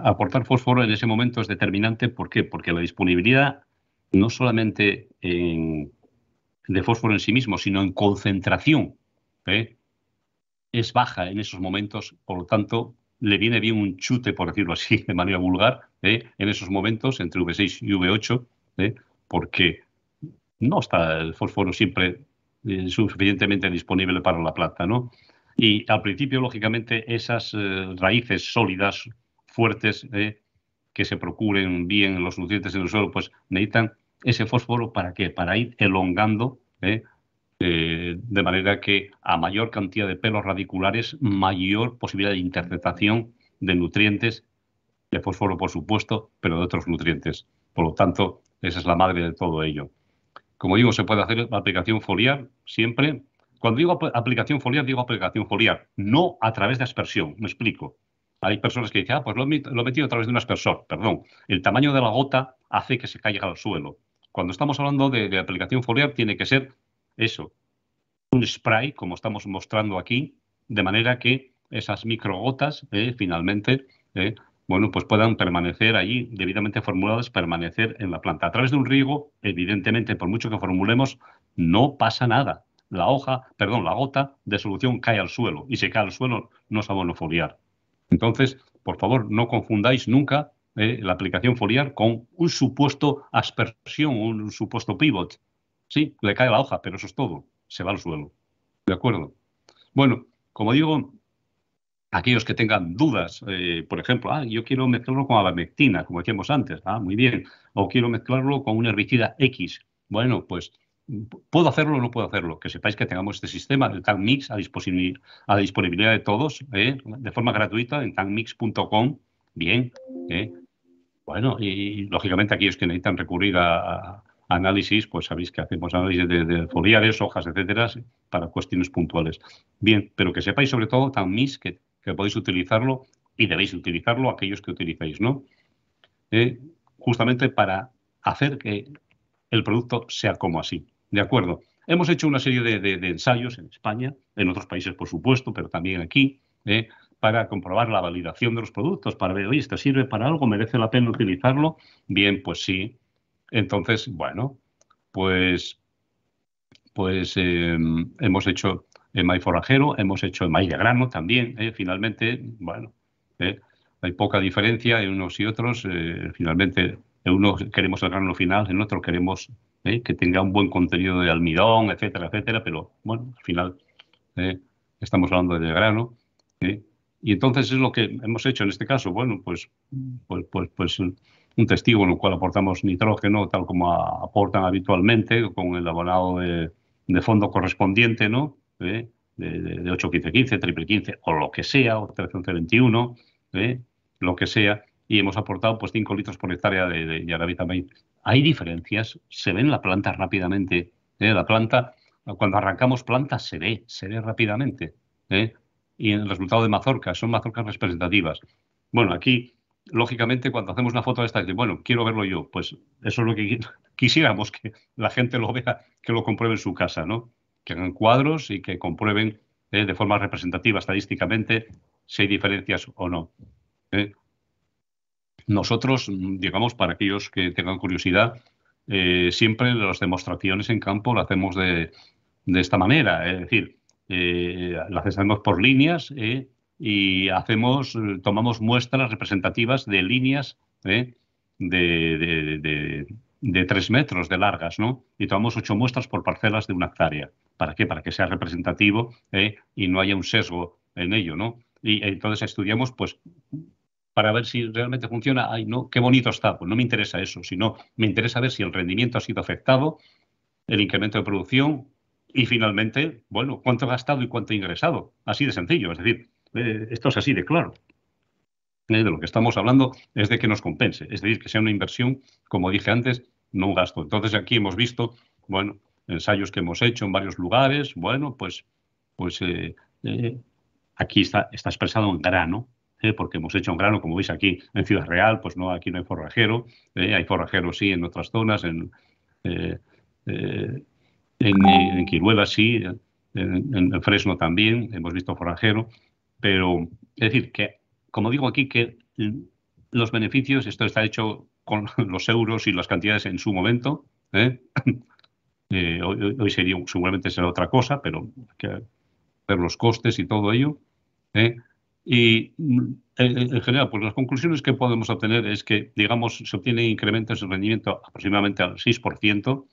aportar fósforo en ese momento es determinante. ¿Por qué? Porque la disponibilidad no solamente de fósforo en sí mismo, sino en concentración, es baja en esos momentos. Por lo tanto, le viene bien un chute, por decirlo así, de manera vulgar, en esos momentos entre V6 y V8, porque no está el fósforo siempre suficientemente disponible para la planta, ¿no? Y al principio, lógicamente, esas raíces sólidas, fuertes, que se procuren bien los nutrientes en el suelo, pues necesitan ese fósforo. ¿Para qué? Para ir elongando, de manera que a mayor cantidad de pelos radiculares, mayor posibilidad de interceptación de nutrientes, de fósforo, por supuesto, pero de otros nutrientes. Por lo tanto, esa es la madre de todo ello. Como digo, se puede hacer aplicación foliar siempre. Cuando digo aplicación foliar, no a través de aspersión. Me explico. Hay personas que dicen, pues lo he metido a través de un aspersor. Perdón, el tamaño de la gota hace que se caiga al suelo. Cuando estamos hablando de aplicación foliar, tiene que ser eso, un spray, como estamos mostrando aquí, de manera que esas microgotas, finalmente, bueno, pues puedan permanecer allí, debidamente formuladas, permanecer en la planta. A través de un riego, evidentemente, por mucho que formulemos, no pasa nada. La gota de solución cae al suelo, y si cae al suelo no es abono foliar. Entonces, por favor, no confundáis nunca la aplicación foliar con un supuesto aspersión, un supuesto pivot. Sí, le cae la hoja, pero eso es todo. Se va al suelo. ¿De acuerdo? Bueno, como digo, aquellos que tengan dudas, por ejemplo, yo quiero mezclarlo con abamectina, como decíamos antes, muy bien, o quiero mezclarlo con un herbicida X. Bueno, pues, ¿puedo hacerlo o no puedo hacerlo? Que sepáis que tengamos este sistema, el Tank Mix, a disponibilidad de todos, de forma gratuita en tankmix.com. Bien, bueno, y lógicamente aquellos que necesitan recurrir a análisis, pues sabéis que hacemos análisis de foliares, hojas, etcétera, para cuestiones puntuales. Bien, pero que sepáis sobre todo también que podéis utilizarlo y debéis utilizarlo aquellos que utilicéis, ¿no? Justamente para hacer que el producto sea como así. ¿De acuerdo? Hemos hecho una serie de ensayos en España, en otros países, por supuesto, pero también aquí, para comprobar la validación de los productos, para ver, oye, ¿esto sirve para algo? ¿Merece la pena utilizarlo? Bien, pues sí. Entonces, bueno, pues, hemos hecho el maíz forrajero, hemos hecho el maíz de grano también. Finalmente, bueno, hay poca diferencia en unos y otros. Finalmente, en unos queremos el grano final, en otros queremos que tenga un buen contenido de almidón, etcétera, etcétera. Pero bueno, al final estamos hablando de grano. Y entonces es lo que hemos hecho en este caso. Bueno, pues un testigo en el cual aportamos nitrógeno, tal como aportan habitualmente, con el abonado de fondo correspondiente, ¿no? De 8, 15, 15, triple 15, o lo que sea, o 13, 11, 21, lo que sea, y hemos aportado pues 5 litros por hectárea de Yaravita maíz. Hay diferencias, se ve en la planta rápidamente. La planta, cuando arrancamos plantas, se ve rápidamente. Y el resultado de mazorcas, son mazorcas representativas. Bueno, aquí, lógicamente, cuando hacemos una foto de esta, dice, bueno, quiero verlo yo, pues eso es lo que quisiéramos, que la gente lo vea, que lo compruebe en su casa, ¿no? Que hagan cuadros y que comprueben de forma representativa, estadísticamente, si hay diferencias o no. Nosotros, digamos, para aquellos que tengan curiosidad, siempre las demostraciones en campo las hacemos de esta manera, es decir, las hacemos por líneas y tomamos muestras representativas de líneas de 3 metros de largas, ¿no? Y tomamos 8 muestras por parcelas de 1 hectárea. ¿Para qué? Para que sea representativo y no haya un sesgo en ello, ¿no? Y entonces estudiamos, pues, para ver si realmente funciona. Ay, no, qué bonito está. Pues no me interesa eso, sino me interesa ver si el rendimiento ha sido afectado, el incremento de producción y finalmente, bueno, cuánto he gastado y cuánto he ingresado. Así de sencillo. Es decir, esto es así de claro. De lo que estamos hablando es de que nos compense. Es decir, que sea una inversión, como dije antes, no un gasto. Entonces aquí hemos visto, bueno, ensayos que hemos hecho en varios lugares. Bueno, pues aquí está expresado en grano, porque hemos hecho en grano, como veis aquí en Ciudad Real, pues no, aquí no hay forrajero, hay forrajero sí en otras zonas, eh, eh, en Quiruela sí, en Fresno también hemos visto forrajero, pero es decir, que como digo aquí, que los beneficios, esto está hecho con los euros y las cantidades en su momento, hoy sería, seguramente será otra cosa, pero hay que ver los costes y todo ello. Y en general, pues las conclusiones que podemos obtener es que, digamos, se obtienen incrementos de rendimiento aproximadamente al 6%,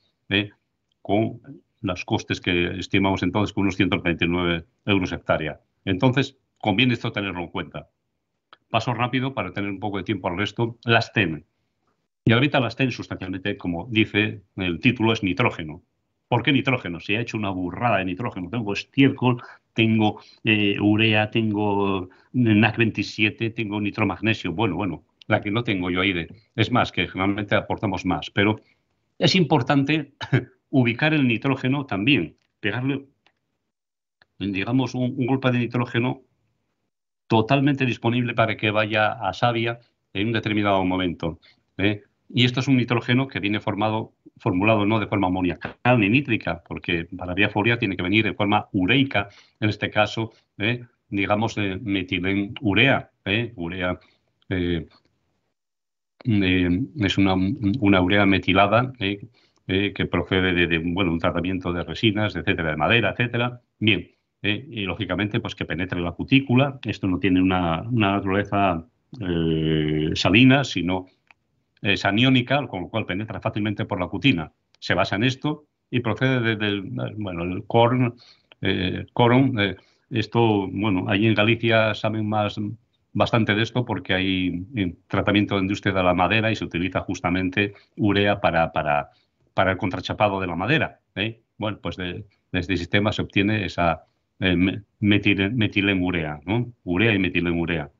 con los costes que estimamos entonces con unos 139 euros hectárea. Entonces, conviene esto tenerlo en cuenta. Paso rápido para tener un poco de tiempo al resto. Las TEN. Y ahorita las TEN sustancialmente, como dice el título, es nitrógeno. ¿Por qué nitrógeno? Se ha hecho una burrada de nitrógeno. Tengo estiércol, tengo urea, tengo NAC 27, tengo nitromagnesio. Bueno, la que no tengo yo ahí. Es más, que generalmente aportamos más. Pero es importante ubicar el nitrógeno también, pegarle, digamos, un golpe de nitrógeno totalmente disponible para que vaya a savia en un determinado momento. Y esto es un nitrógeno que viene formulado no de forma amoniacal ni nítrica, porque para vía folia tiene que venir de forma ureica, en este caso, digamos, metilenurea. Urea es una urea metilada que procede de bueno, un tratamiento de resinas, etcétera, de madera, etcétera. Bien, y lógicamente pues que penetre la cutícula. Esto no tiene una naturaleza salina, sino es aniónica, con lo cual penetra fácilmente por la cutina. Se basa en esto y procede del bueno, el coron. Esto, bueno, allí en Galicia saben bastante de esto porque hay tratamiento de industria de la madera y se utiliza justamente urea para el contrachapado de la madera. Bueno, pues de este sistema se obtiene esa metilenurea, ¿no? Urea y metilenurea.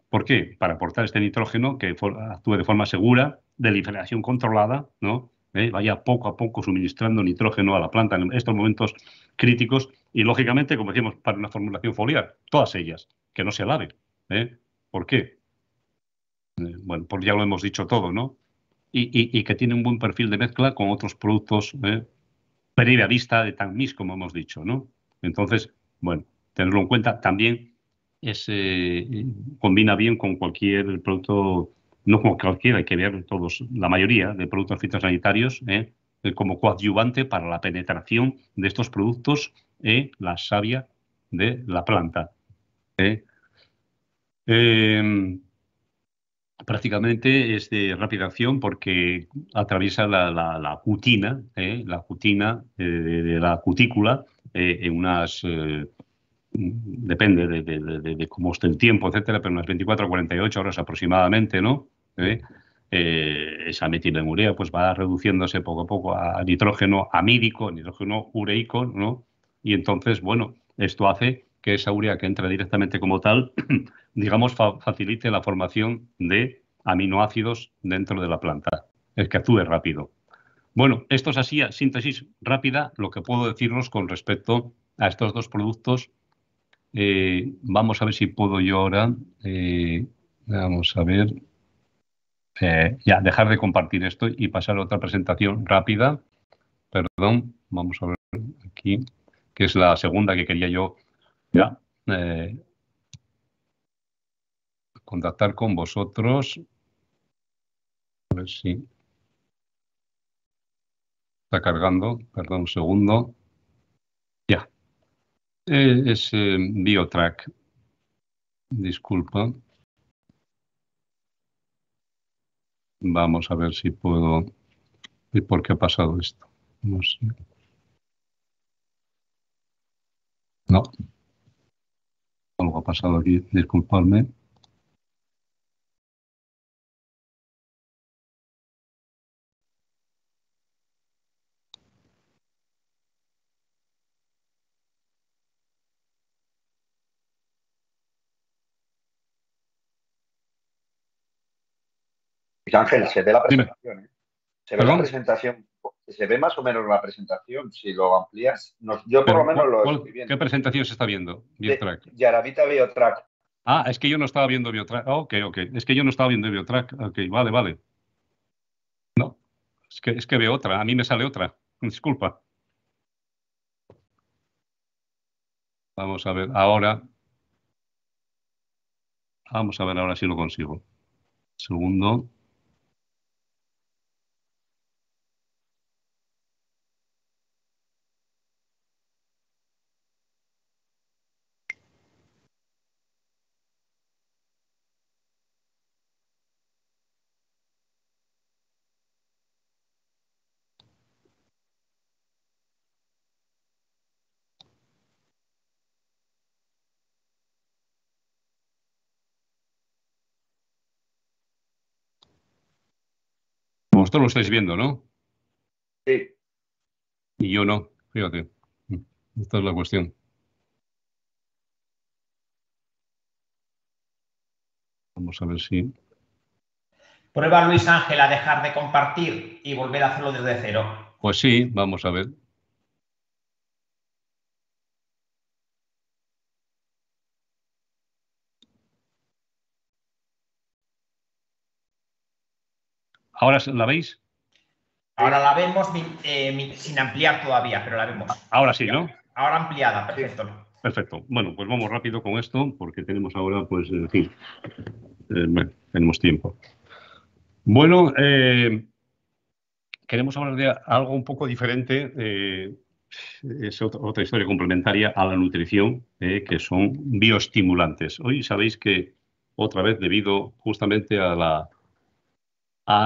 ¿Por qué? Para aportar este nitrógeno que actúe de forma segura, de liberación controlada, ¿no? Vaya poco a poco suministrando nitrógeno a la planta en estos momentos críticos y, lógicamente, como decíamos, para una formulación foliar, todas ellas, que no se lave. ¿Por qué? Bueno, pues ya lo hemos dicho todo, ¿no? Y que tiene un buen perfil de mezcla con otros productos previa vista de TANMIS, como hemos dicho, ¿no? Entonces, bueno, tenerlo en cuenta también combina bien con cualquier producto, no con cualquiera, hay que ver todos, la mayoría de productos fitosanitarios, como coadyuvante para la penetración de estos productos en la savia de la planta. Prácticamente es de rápida acción porque atraviesa la cutina, de la cutícula en unas, depende de cómo esté el tiempo, etcétera, pero unas 24 o 48 horas aproximadamente, ¿no? Esa metilenurea pues va reduciéndose poco a poco a nitrógeno amídico, nitrógeno ureico, ¿no? Y entonces, bueno, esto hace que esa urea que entra directamente como tal, digamos, facilite la formación de aminoácidos dentro de la planta, el que actúe rápido. Bueno, esto es así, a síntesis rápida, lo que puedo deciros con respecto a estos dos productos. Vamos a ver si puedo yo ahora, vamos a ver, ya dejar de compartir esto y pasar a otra presentación rápida. Perdón, vamos a ver aquí, que es la segunda que quería yo ya contactar con vosotros. A ver si está cargando, perdón un segundo. Ya, es BioTrack. Disculpa. Vamos a ver si puedo... ¿Y por qué ha pasado esto? No sé. No. Algo ha pasado aquí, disculpadme. Ángel, se ve la presentación, ¿eh? Se ve ¿Perdón? la presentación, se ve más o menos la presentación, si lo amplías. Yo por lo menos lo estoy viendo. ¿Qué presentación se está viendo? BioTrack. Yaravita BioTrack. Ah, es que yo no estaba viendo BioTrack. Oh, ok. Es que yo no estaba viendo BioTrack. Ok, vale. No, es que veo otra. A mí me sale otra. Disculpa. Vamos a ver ahora. Vamos a ver ahora si lo consigo. Segundo. Vosotros lo estáis viendo, ¿no? Sí. Y yo no, fíjate. Esta es la cuestión. Vamos a ver si... Prueba, Luis Ángel, a dejar de compartir y volver a hacerlo desde cero. Pues sí, vamos a ver. ¿Ahora la veis? Ahora la vemos sin ampliar todavía, pero la vemos. Ahora sí, ¿no? Ahora ampliada, perfecto. Perfecto. Bueno, pues vamos rápido con esto, porque tenemos ahora, pues, en fin, bueno, tenemos tiempo. Bueno, queremos hablar de algo un poco diferente. Es otra historia complementaria a la nutrición, que son bioestimulantes. Hoy sabéis que, otra vez, debido justamente a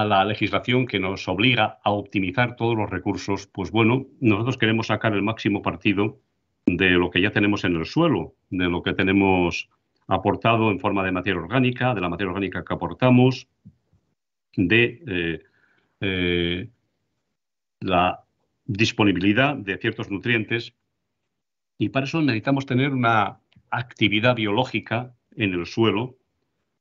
la legislación que nos obliga a optimizar todos los recursos, pues bueno, nosotros queremos sacar el máximo partido de lo que ya tenemos en el suelo, de lo que tenemos aportado en forma de materia orgánica, de la materia orgánica que aportamos, de la disponibilidad de ciertos nutrientes. Y para eso necesitamos tener una actividad biológica en el suelo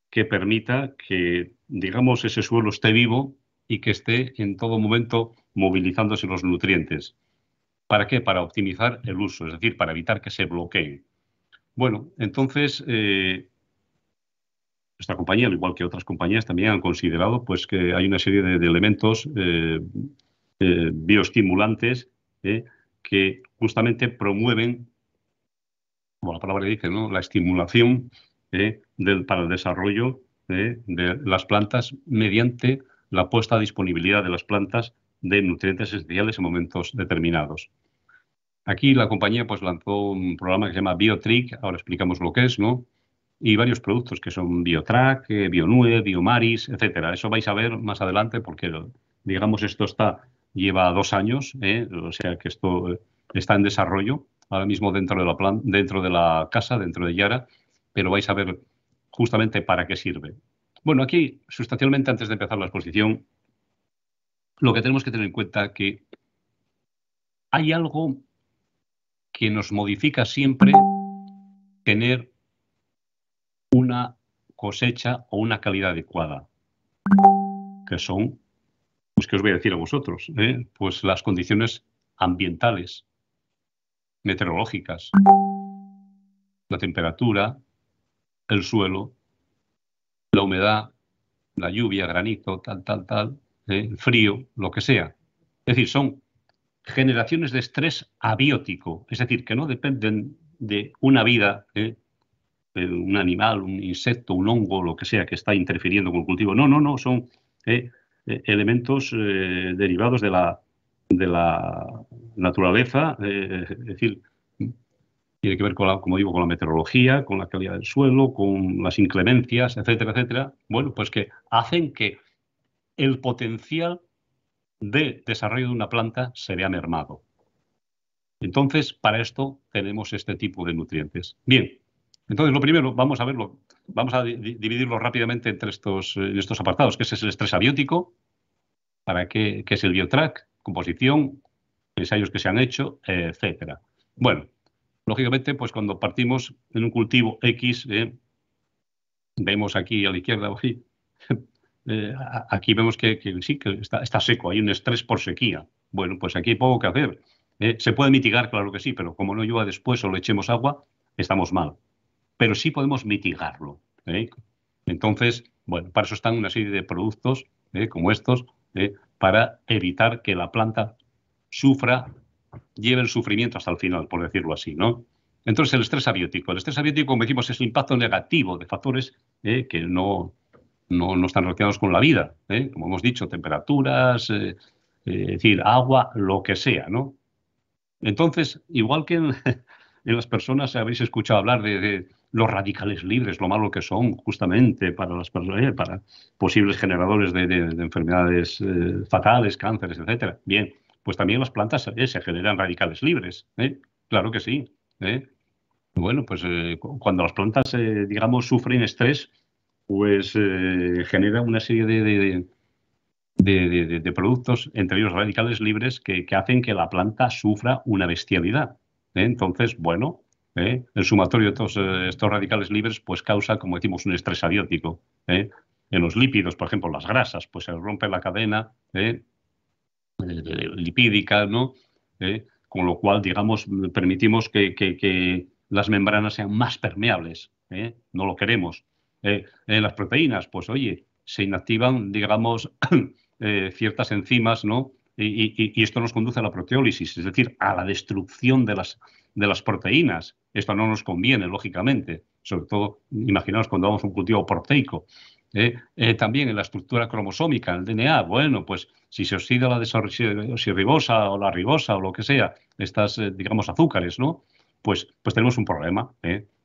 que permita que, digamos, ese suelo esté vivo y que esté en todo momento movilizándose los nutrientes. ¿Para qué? Para optimizar el uso, es decir, para evitar que se bloqueen. Bueno, entonces, esta compañía, al igual que otras compañías, también han considerado pues, que hay una serie de elementos bioestimulantes que justamente promueven, como la palabra dice, ¿no?, la estimulación para el desarrollo de las plantas mediante la puesta a disponibilidad de las plantas de nutrientes esenciales en momentos determinados. Aquí la compañía pues lanzó un programa que se llama BioTrick, ahora explicamos lo que es, ¿no? Y varios productos que son BioTrack, BioNue, BioMaris, etcétera. Eso vais a ver más adelante porque, digamos, esto lleva 2 años, o sea que esto está en desarrollo ahora mismo dentro de la casa, dentro de Yara, pero vais a ver justamente para qué sirve. Bueno, aquí, sustancialmente, antes de empezar la exposición, lo que tenemos que tener en cuenta es que hay algo que nos modifica siempre tener una cosecha o una calidad adecuada, que son, pues, ¿qué os voy a decir a vosotros? Pues las condiciones ambientales, meteorológicas, la temperatura, el suelo, la humedad, la lluvia, granizo, tal, el frío, lo que sea. Es decir, son generaciones de estrés abiótico, es decir, que no dependen de una vida, un animal, un insecto, un hongo, lo que sea, que está interfiriendo con el cultivo. No, son elementos derivados de la naturaleza, es decir, tiene que ver con como digo, con la meteorología, con la calidad del suelo, con las inclemencias, etcétera, etcétera. Bueno, pues que hacen que el potencial de desarrollo de una planta se vea mermado. Entonces, para esto tenemos este tipo de nutrientes. Bien, entonces lo primero, vamos a verlo, vamos a dividirlo rápidamente entre estos apartados, que es el estrés abiótico, qué es el BioTrack, composición, ensayos que se han hecho, etcétera. Bueno, lógicamente, pues cuando partimos en un cultivo X, vemos aquí a la izquierda, aquí vemos que sí, que está seco, hay un estrés por sequía. Bueno, pues aquí hay poco que hacer. Se puede mitigar, claro que sí, pero como no llueva después o le echemos agua, estamos mal. Pero sí podemos mitigarlo. Entonces, bueno, para eso están una serie de productos como estos, para evitar que la planta lleve el sufrimiento hasta el final, por decirlo así, ¿no? Entonces, el estrés abiótico. El estrés abiótico, como decimos, es el impacto negativo de factores que no están relacionados con la vida, como hemos dicho, temperaturas, es decir, agua, lo que sea, ¿no? Entonces, igual que en las personas habéis escuchado hablar de los radicales libres, lo malo que son justamente para las personas, para posibles generadores de enfermedades fatales, cánceres, etcétera. Bien, pues también las plantas se generan radicales libres, claro que sí. Bueno, pues cuando las plantas, digamos, sufren estrés, pues genera una serie de productos, entre ellos radicales libres, que hacen que la planta sufra una bestialidad. Entonces, bueno, el sumatorio de todos estos radicales libres pues causa, como decimos, un estrés abiótico. En los lípidos, por ejemplo, las grasas, pues se rompe la cadena lipídica, ¿no? Con lo cual, digamos, permitimos que las membranas sean más permeables. No lo queremos. En las proteínas, pues oye, se inactivan, digamos, ciertas enzimas, ¿no? Y esto nos conduce a la proteólisis, es decir, a la destrucción de las proteínas. Esto no nos conviene, lógicamente. Sobre todo, imaginaos cuando vamos a un cultivo proteico. También en la estructura cromosómica, el DNA, bueno, pues si se oxida la desoxirribosa o la ribosa o lo que sea, estas, digamos, azúcares, ¿no? Pues tenemos un problema,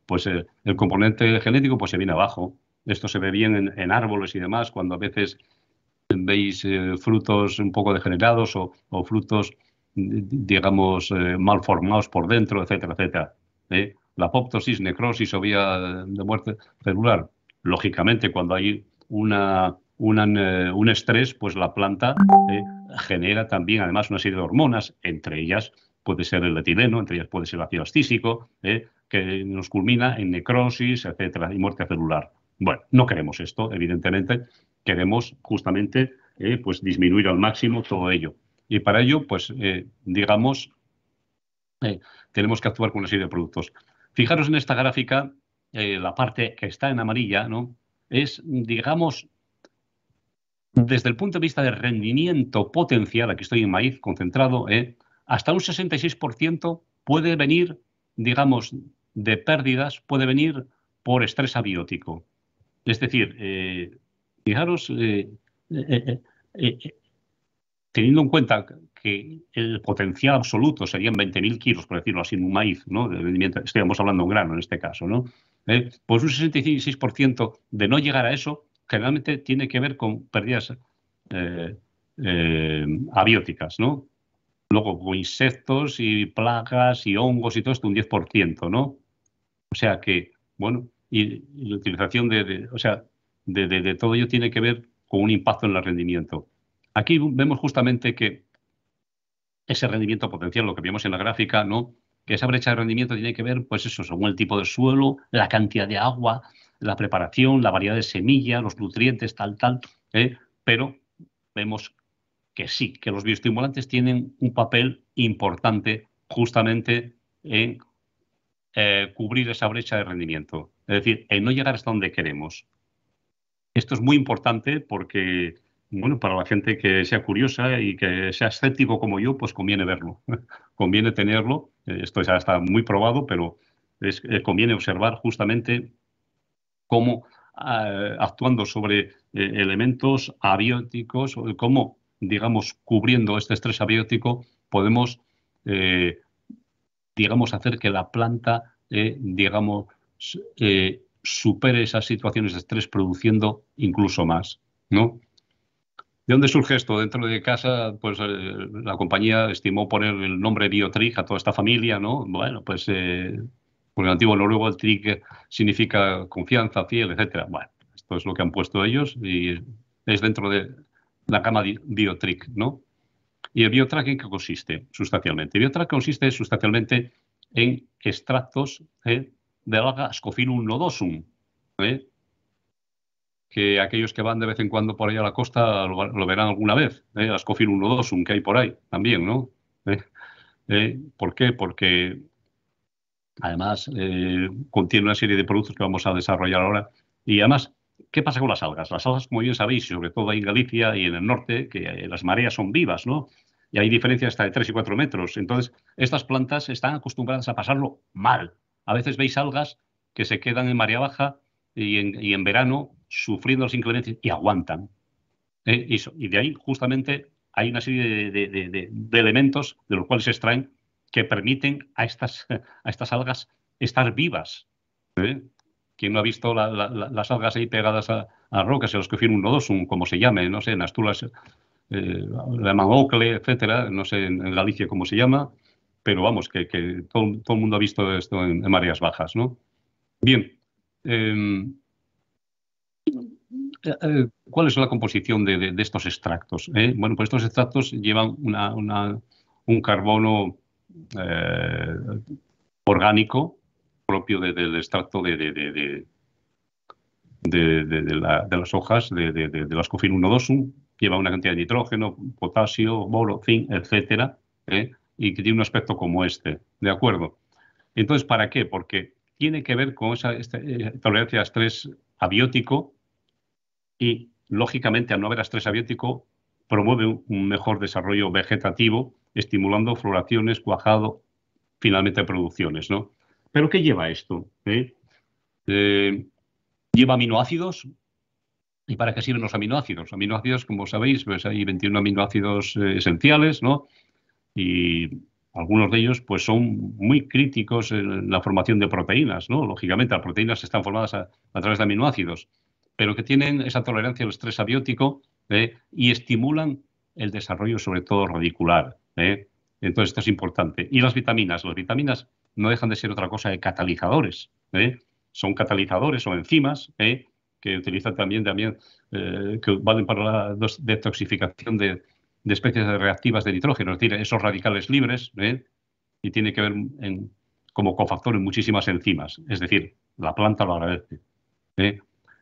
Pues el componente genético pues se viene abajo. Esto se ve bien en árboles y demás, cuando a veces veis frutos un poco degenerados o frutos, digamos, mal formados por dentro, etcétera, etcétera. La apoptosis, necrosis o vía de muerte celular. Lógicamente, cuando hay un estrés, pues la planta genera también, además, una serie de hormonas, entre ellas puede ser el etileno, entre ellas puede ser el ácido astíxico, que nos culmina en necrosis, etcétera, y muerte celular. Bueno, no queremos esto, evidentemente. Queremos justamente pues disminuir al máximo todo ello. Y para ello, pues, digamos, tenemos que actuar con una serie de productos. Fijaros en esta gráfica, la parte que está en amarilla, ¿no? Es, digamos, desde el punto de vista de rendimiento potencial, aquí estoy en maíz concentrado, hasta un 66% puede venir, digamos, de pérdidas, puede venir por estrés abiótico. Es decir, fijaros, teniendo en cuenta que el potencial absoluto serían 20.000 kilos, por decirlo así, en un maíz, ¿no? De rendimiento, estamos hablando de un grano en este caso, ¿no? Pues un 66% de no llegar a eso generalmente tiene que ver con pérdidas abióticas, ¿no? Luego, con insectos y plagas y hongos y todo esto, un 10%, ¿no? O sea que, bueno, y la utilización de todo ello tiene que ver con un impacto en el rendimiento. Aquí vemos justamente que ese rendimiento potencial, lo que vemos en la gráfica, ¿no? Que esa brecha de rendimiento tiene que ver, pues eso, según el tipo de suelo, la cantidad de agua, la preparación, la variedad de semilla, los nutrientes, tal, pero vemos que sí, que los bioestimulantes tienen un papel importante justamente en cubrir esa brecha de rendimiento. Es decir, en no llegar hasta donde queremos. Esto es muy importante porque, bueno, para la gente que sea curiosa y que sea escéptico como yo, pues conviene verlo. Conviene tenerlo. Esto ya está muy probado, pero conviene observar justamente cómo actuando sobre elementos abióticos, cómo, digamos, cubriendo este estrés abiótico, podemos, digamos, hacer que la planta, digamos, supere esas situaciones de estrés produciendo incluso más, ¿no? ¿De dónde surge esto? Dentro de casa, pues la compañía estimó poner el nombre Biotrig a toda esta familia, ¿no? Bueno, pues por el antiguo noruego el trig significa confianza, fiel, etcétera. Bueno, esto es lo que han puesto ellos y es dentro de la gama Biotrig, ¿no? ¿Y el Biotrack en qué consiste? Sustancialmente. El Biotrack consiste sustancialmente en extractos de alga Scophilum nodosum, que aquellos que van de vez en cuando por ahí a la costa lo verán alguna vez, la Scophilum nodosum que hay por ahí también, ¿no? ¿Por qué? Porque además contiene una serie de productos que vamos a desarrollar ahora. Y además, ¿qué pasa con las algas? Las algas, como bien sabéis, y sobre todo ahí en Galicia y en el norte, que las mareas son vivas, ¿no? Y hay diferencias hasta de 3 y 4 metros. Entonces, estas plantas están acostumbradas a pasarlo mal. A veces veis algas que se quedan en marea baja y en verano sufriendo las inclemencias y aguantan. Y de ahí justamente hay una serie de elementos de los cuales se extraen que permiten a estas algas estar vivas. ¿Quién no ha visto las algas ahí pegadas a rocas, los Scophilum nodosum, como se llame, no sé, en Asturias la llaman ocle, etcétera, no sé en Galicia cómo se llama, pero vamos, que todo el mundo ha visto esto en mareas bajas, ¿no? Bien. ¿Cuál es la composición de estos extractos? Bueno, pues estos extractos llevan un carbono orgánico propio del extracto de las hojas de las Scophilum nodosum, lleva una cantidad de nitrógeno, potasio, boro, zinc, etcétera, y que tiene un aspecto como este, ¿de acuerdo? Entonces, ¿para qué? Porque tiene que ver con esa tolerancia a estrés abiótico y, lógicamente, al no haber estrés abiótico, promueve un mejor desarrollo vegetativo, estimulando floraciones, cuajado, finalmente producciones, ¿no? ¿Pero qué lleva esto? Lleva aminoácidos. ¿Y para qué sirven los aminoácidos? Aminoácidos, como sabéis, pues hay 21 aminoácidos esenciales, ¿no? Y algunos de ellos pues, son muy críticos en la formación de proteínas, ¿no? Lógicamente, las proteínas están formadas a través de aminoácidos, pero que tienen esa tolerancia al estrés abiótico y estimulan el desarrollo, sobre todo radicular. Entonces, esto es importante. Y las vitaminas no dejan de ser otra cosa que catalizadores. Son catalizadores o enzimas que utilizan también que valen para la detoxificación de especies reactivas de nitrógeno, es decir, esos radicales libres, y tiene que ver como cofactor en muchísimas enzimas. Es decir, la planta lo agradece.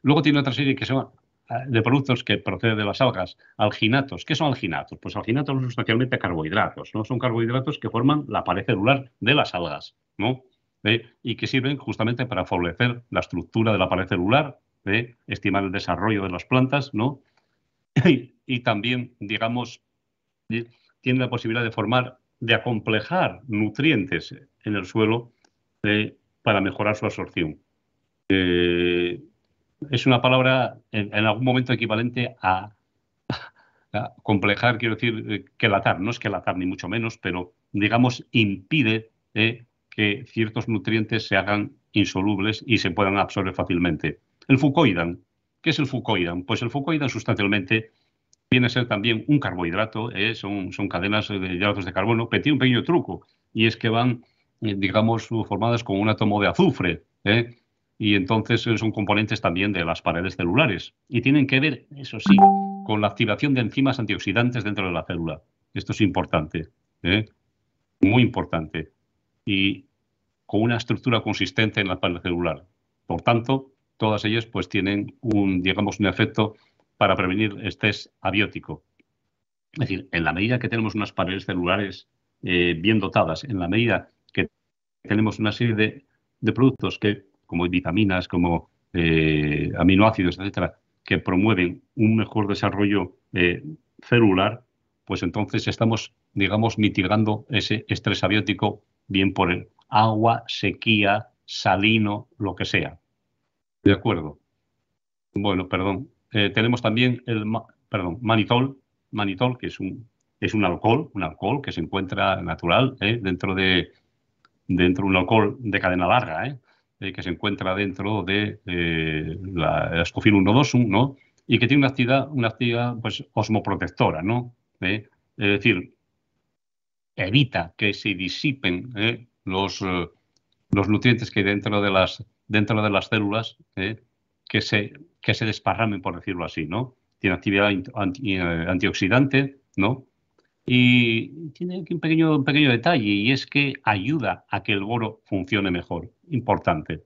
Luego tiene otra serie que son de productos que proceden de las algas, alginatos. ¿Qué son alginatos? Pues alginatos son sustancialmente carbohidratos, ¿no? Son carbohidratos que forman la pared celular de las algas, ¿no? Y que sirven justamente para favorecer la estructura de la pared celular, estimar el desarrollo de las plantas, ¿no? Y también, digamos, tiene la posibilidad de formar de acomplejar nutrientes en el suelo para mejorar su absorción. Es una palabra en algún momento equivalente a complejar, quiero decir, quelatar. No es quelatar ni mucho menos, pero digamos impide que ciertos nutrientes se hagan insolubles y se puedan absorber fácilmente. El fucoidan. ¿Qué es el fucoidan? Pues el fucoidan sustancialmente viene a ser también un carbohidrato, son cadenas de hidratos de carbono, pero tiene un pequeño truco, y es que van, digamos, formadas con un átomo de azufre, y entonces son componentes también de las paredes celulares. Y tienen que ver, eso sí, con la activación de enzimas antioxidantes dentro de la célula. Esto es importante, muy importante. Y con una estructura consistente en la pared celular. Por tanto, todas ellas pues tienen digamos, un efecto para prevenir estrés abiótico. Es decir, en la medida que tenemos unas paredes celulares bien dotadas, en la medida que tenemos una serie de productos como vitaminas, como aminoácidos, etcétera, que promueven un mejor desarrollo celular, pues entonces estamos, digamos, mitigando ese estrés abiótico bien por el agua, sequía, salino, lo que sea. ¿De acuerdo? Bueno, perdón. Tenemos también manitol, que es un alcohol que se encuentra natural dentro de un alcohol de cadena larga, que se encuentra dentro de la Ascophyllum nodosum, ¿no? Y que tiene una actividad pues, osmoprotectora, ¿no? Es decir, evita que se disipen los nutrientes que hay dentro de las células, que se desparramen, por decirlo así, ¿no? Tiene actividad antioxidante, ¿no? Y tiene aquí un pequeño detalle, y es que ayuda a que el boro funcione mejor. Importante.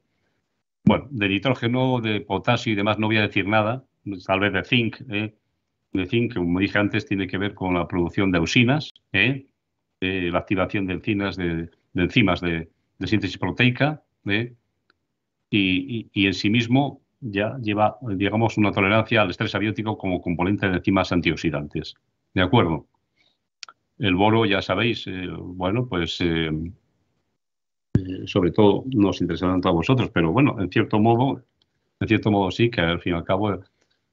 Bueno, de nitrógeno, de potasio y demás no voy a decir nada, tal vez de zinc. De zinc, como dije antes, tiene que ver con la producción de auxinas, la activación de enzimas de síntesis proteica, y en sí mismo ya lleva, digamos, una tolerancia al estrés abiótico como componente de enzimas antioxidantes. ¿De acuerdo? El boro, ya sabéis, bueno, pues sobre todo nos interesa tanto a vosotros, pero bueno, en cierto modo sí, que al fin y al cabo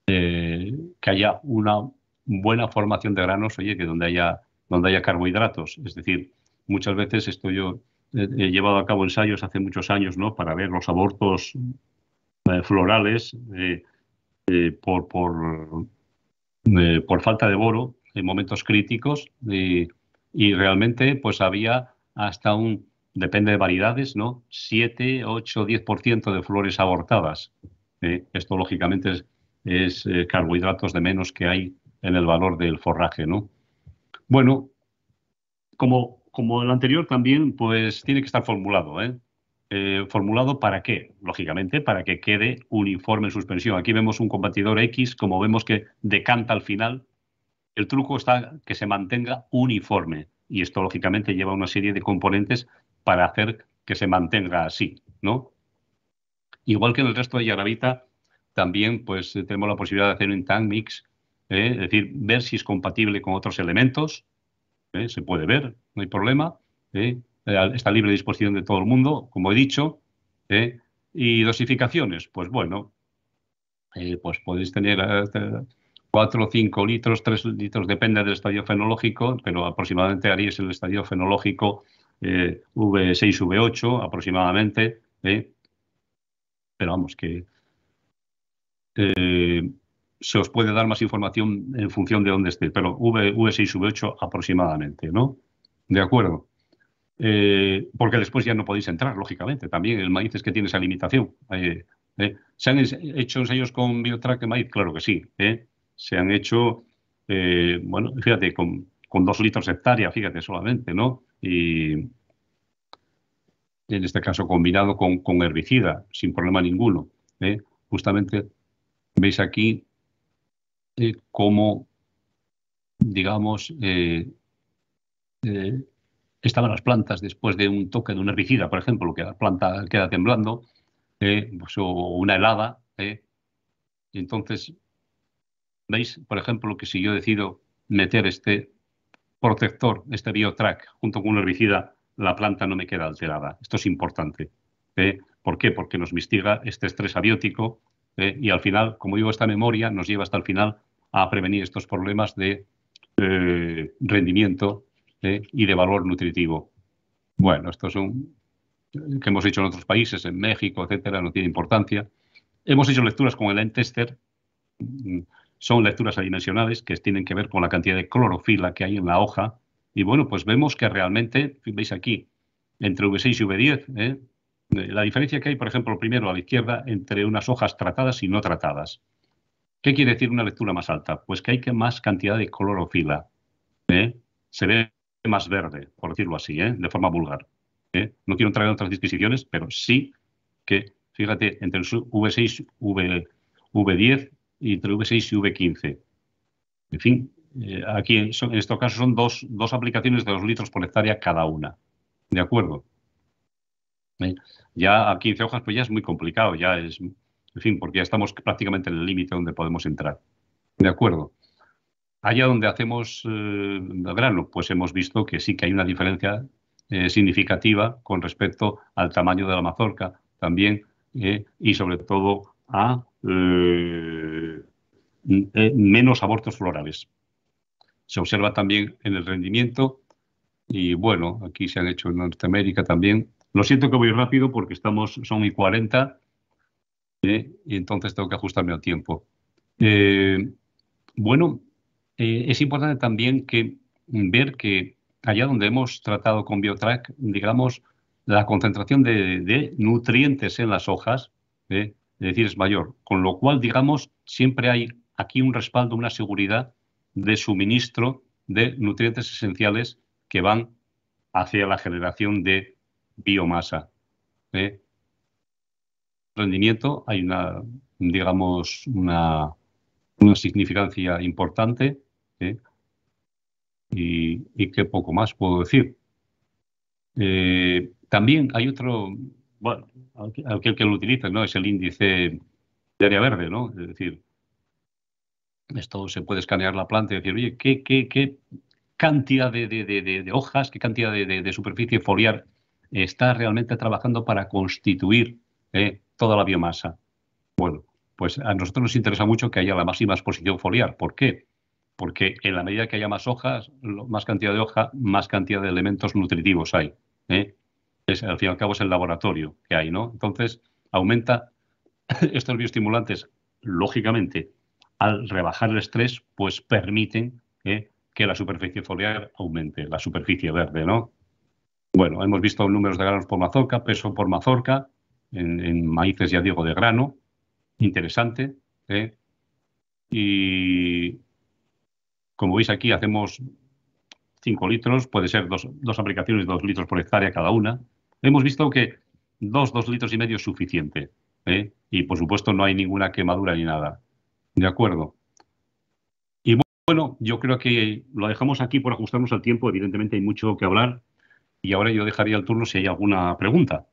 que haya una buena formación de granos, oye, que donde haya carbohidratos. Es decir, muchas veces esto yo he llevado a cabo ensayos hace muchos años, ¿no? Para ver los abortos florales por falta de boro en momentos críticos, y realmente pues había hasta depende de variedades, ¿no? 7, 8, 10% de flores abortadas. Esto lógicamente es carbohidratos de menos que hay en el valor del forraje, ¿no? Bueno, como el anterior también, pues tiene que estar formulado, ¿formulado para qué? Lógicamente, para que quede uniforme en suspensión. Aquí vemos un competidor X, como vemos que decanta al final. El truco está que se mantenga uniforme, y esto lógicamente lleva una serie de componentes para hacer que se mantenga así, ¿no? Igual que en el resto de Yaravita, también pues tenemos la posibilidad de hacer un tank mix, es decir, ver si es compatible con otros elementos. Se puede ver, no hay problema. Está a libre disposición de todo el mundo, como he dicho. Y dosificaciones, pues bueno, pues podéis tener 4 o 5 litros, 3 litros, depende del estadio fenológico, pero aproximadamente haríais el estadio fenológico V6, V8 aproximadamente. Pero vamos, que se os puede dar más información en función de dónde esté, pero V6, V8 aproximadamente, ¿no? De acuerdo. Porque después ya no podéis entrar, lógicamente. También el maíz es que tiene esa limitación. ¿Se han hecho ensayos con Biotrack de maíz? Claro que sí. Se han hecho, bueno, fíjate, con 2 litros hectárea, fíjate, solamente, ¿no? Y en este caso combinado con herbicida, sin problema ninguno. Justamente veis aquí cómo, digamos, estaban las plantas después de un toque de un herbicida, por ejemplo, que la planta queda temblando, pues, o una helada. Y entonces, veis, por ejemplo, que si yo decido meter este protector, este BioTrack, junto con un herbicida, la planta no me queda alterada. Esto es importante. ¿Por qué? Porque nos mitiga este estrés abiótico y al final, como digo, esta memoria nos lleva hasta el final a prevenir estos problemas de rendimiento y de valor nutritivo. Bueno, estos son que hemos hecho en otros países, en México, etcétera, no tiene importancia. Hemos hecho lecturas con el N-Tester. Son lecturas adimensionales que tienen que ver con la cantidad de clorofila que hay en la hoja. Y bueno, pues vemos que realmente, veis aquí, entre V6 y V10, la diferencia que hay, por ejemplo, primero a la izquierda, entre unas hojas tratadas y no tratadas. ¿Qué quiere decir una lectura más alta? Pues que hay más cantidad de clorofila. Se ve más verde, por decirlo así, de forma vulgar. No quiero entrar en otras disquisiciones, pero sí que, fíjate, entre el V6, V10 y entre V6 y V15. En fin, aquí en estos casos son dos aplicaciones de 2 litros por hectárea cada una. ¿De acuerdo? Ya a 15 hojas pues ya es muy complicado, ya es, en fin, porque ya estamos prácticamente en el límite donde podemos entrar. ¿De acuerdo? Allá donde hacemos grano, pues hemos visto que sí que hay una diferencia significativa con respecto al tamaño de la mazorca también y sobre todo a menos abortos florales. Se observa también en el rendimiento y bueno, aquí se han hecho en Norteamérica también. Lo siento que voy rápido porque son 1:40 y entonces tengo que ajustarme al tiempo. Bueno, es importante también ver que allá donde hemos tratado con BioTrack, digamos, la concentración de nutrientes en las hojas, es decir, es mayor. Con lo cual, digamos, siempre hay aquí un respaldo, una seguridad de suministro de nutrientes esenciales que van hacia la generación de biomasa. Rendimiento, hay digamos, una significancia importante y qué poco más puedo decir. También hay otro, bueno, aquel que lo utiliza, ¿no? Es el índice de área verde, ¿no? Es decir, esto se puede escanear la planta y decir, oye, ¿qué cantidad de hojas, qué cantidad de superficie foliar está realmente trabajando para constituir toda la biomasa? Bueno, pues a nosotros nos interesa mucho que haya la máxima exposición foliar. ¿Por qué? Porque en la medida que haya más hojas, más cantidad de hoja, más cantidad de elementos nutritivos hay. Al fin y al cabo es el laboratorio que hay, ¿no? Entonces, aumenta estos bioestimulantes, lógicamente, al rebajar el estrés, pues permiten que la superficie foliar aumente, la superficie verde, ¿no? Bueno, hemos visto números de granos por mazorca, peso por mazorca, en maíces, ya digo, de grano, interesante. Y como veis aquí, hacemos 5 litros, puede ser dos aplicaciones de 2 litros por hectárea cada una. Hemos visto que 2 litros y medio es suficiente. Y por supuesto no hay ninguna quemadura ni nada. ¿De acuerdo? Y bueno, yo creo que lo dejamos aquí por ajustarnos al tiempo. Evidentemente hay mucho que hablar. Y ahora yo dejaría el turno si hay alguna pregunta.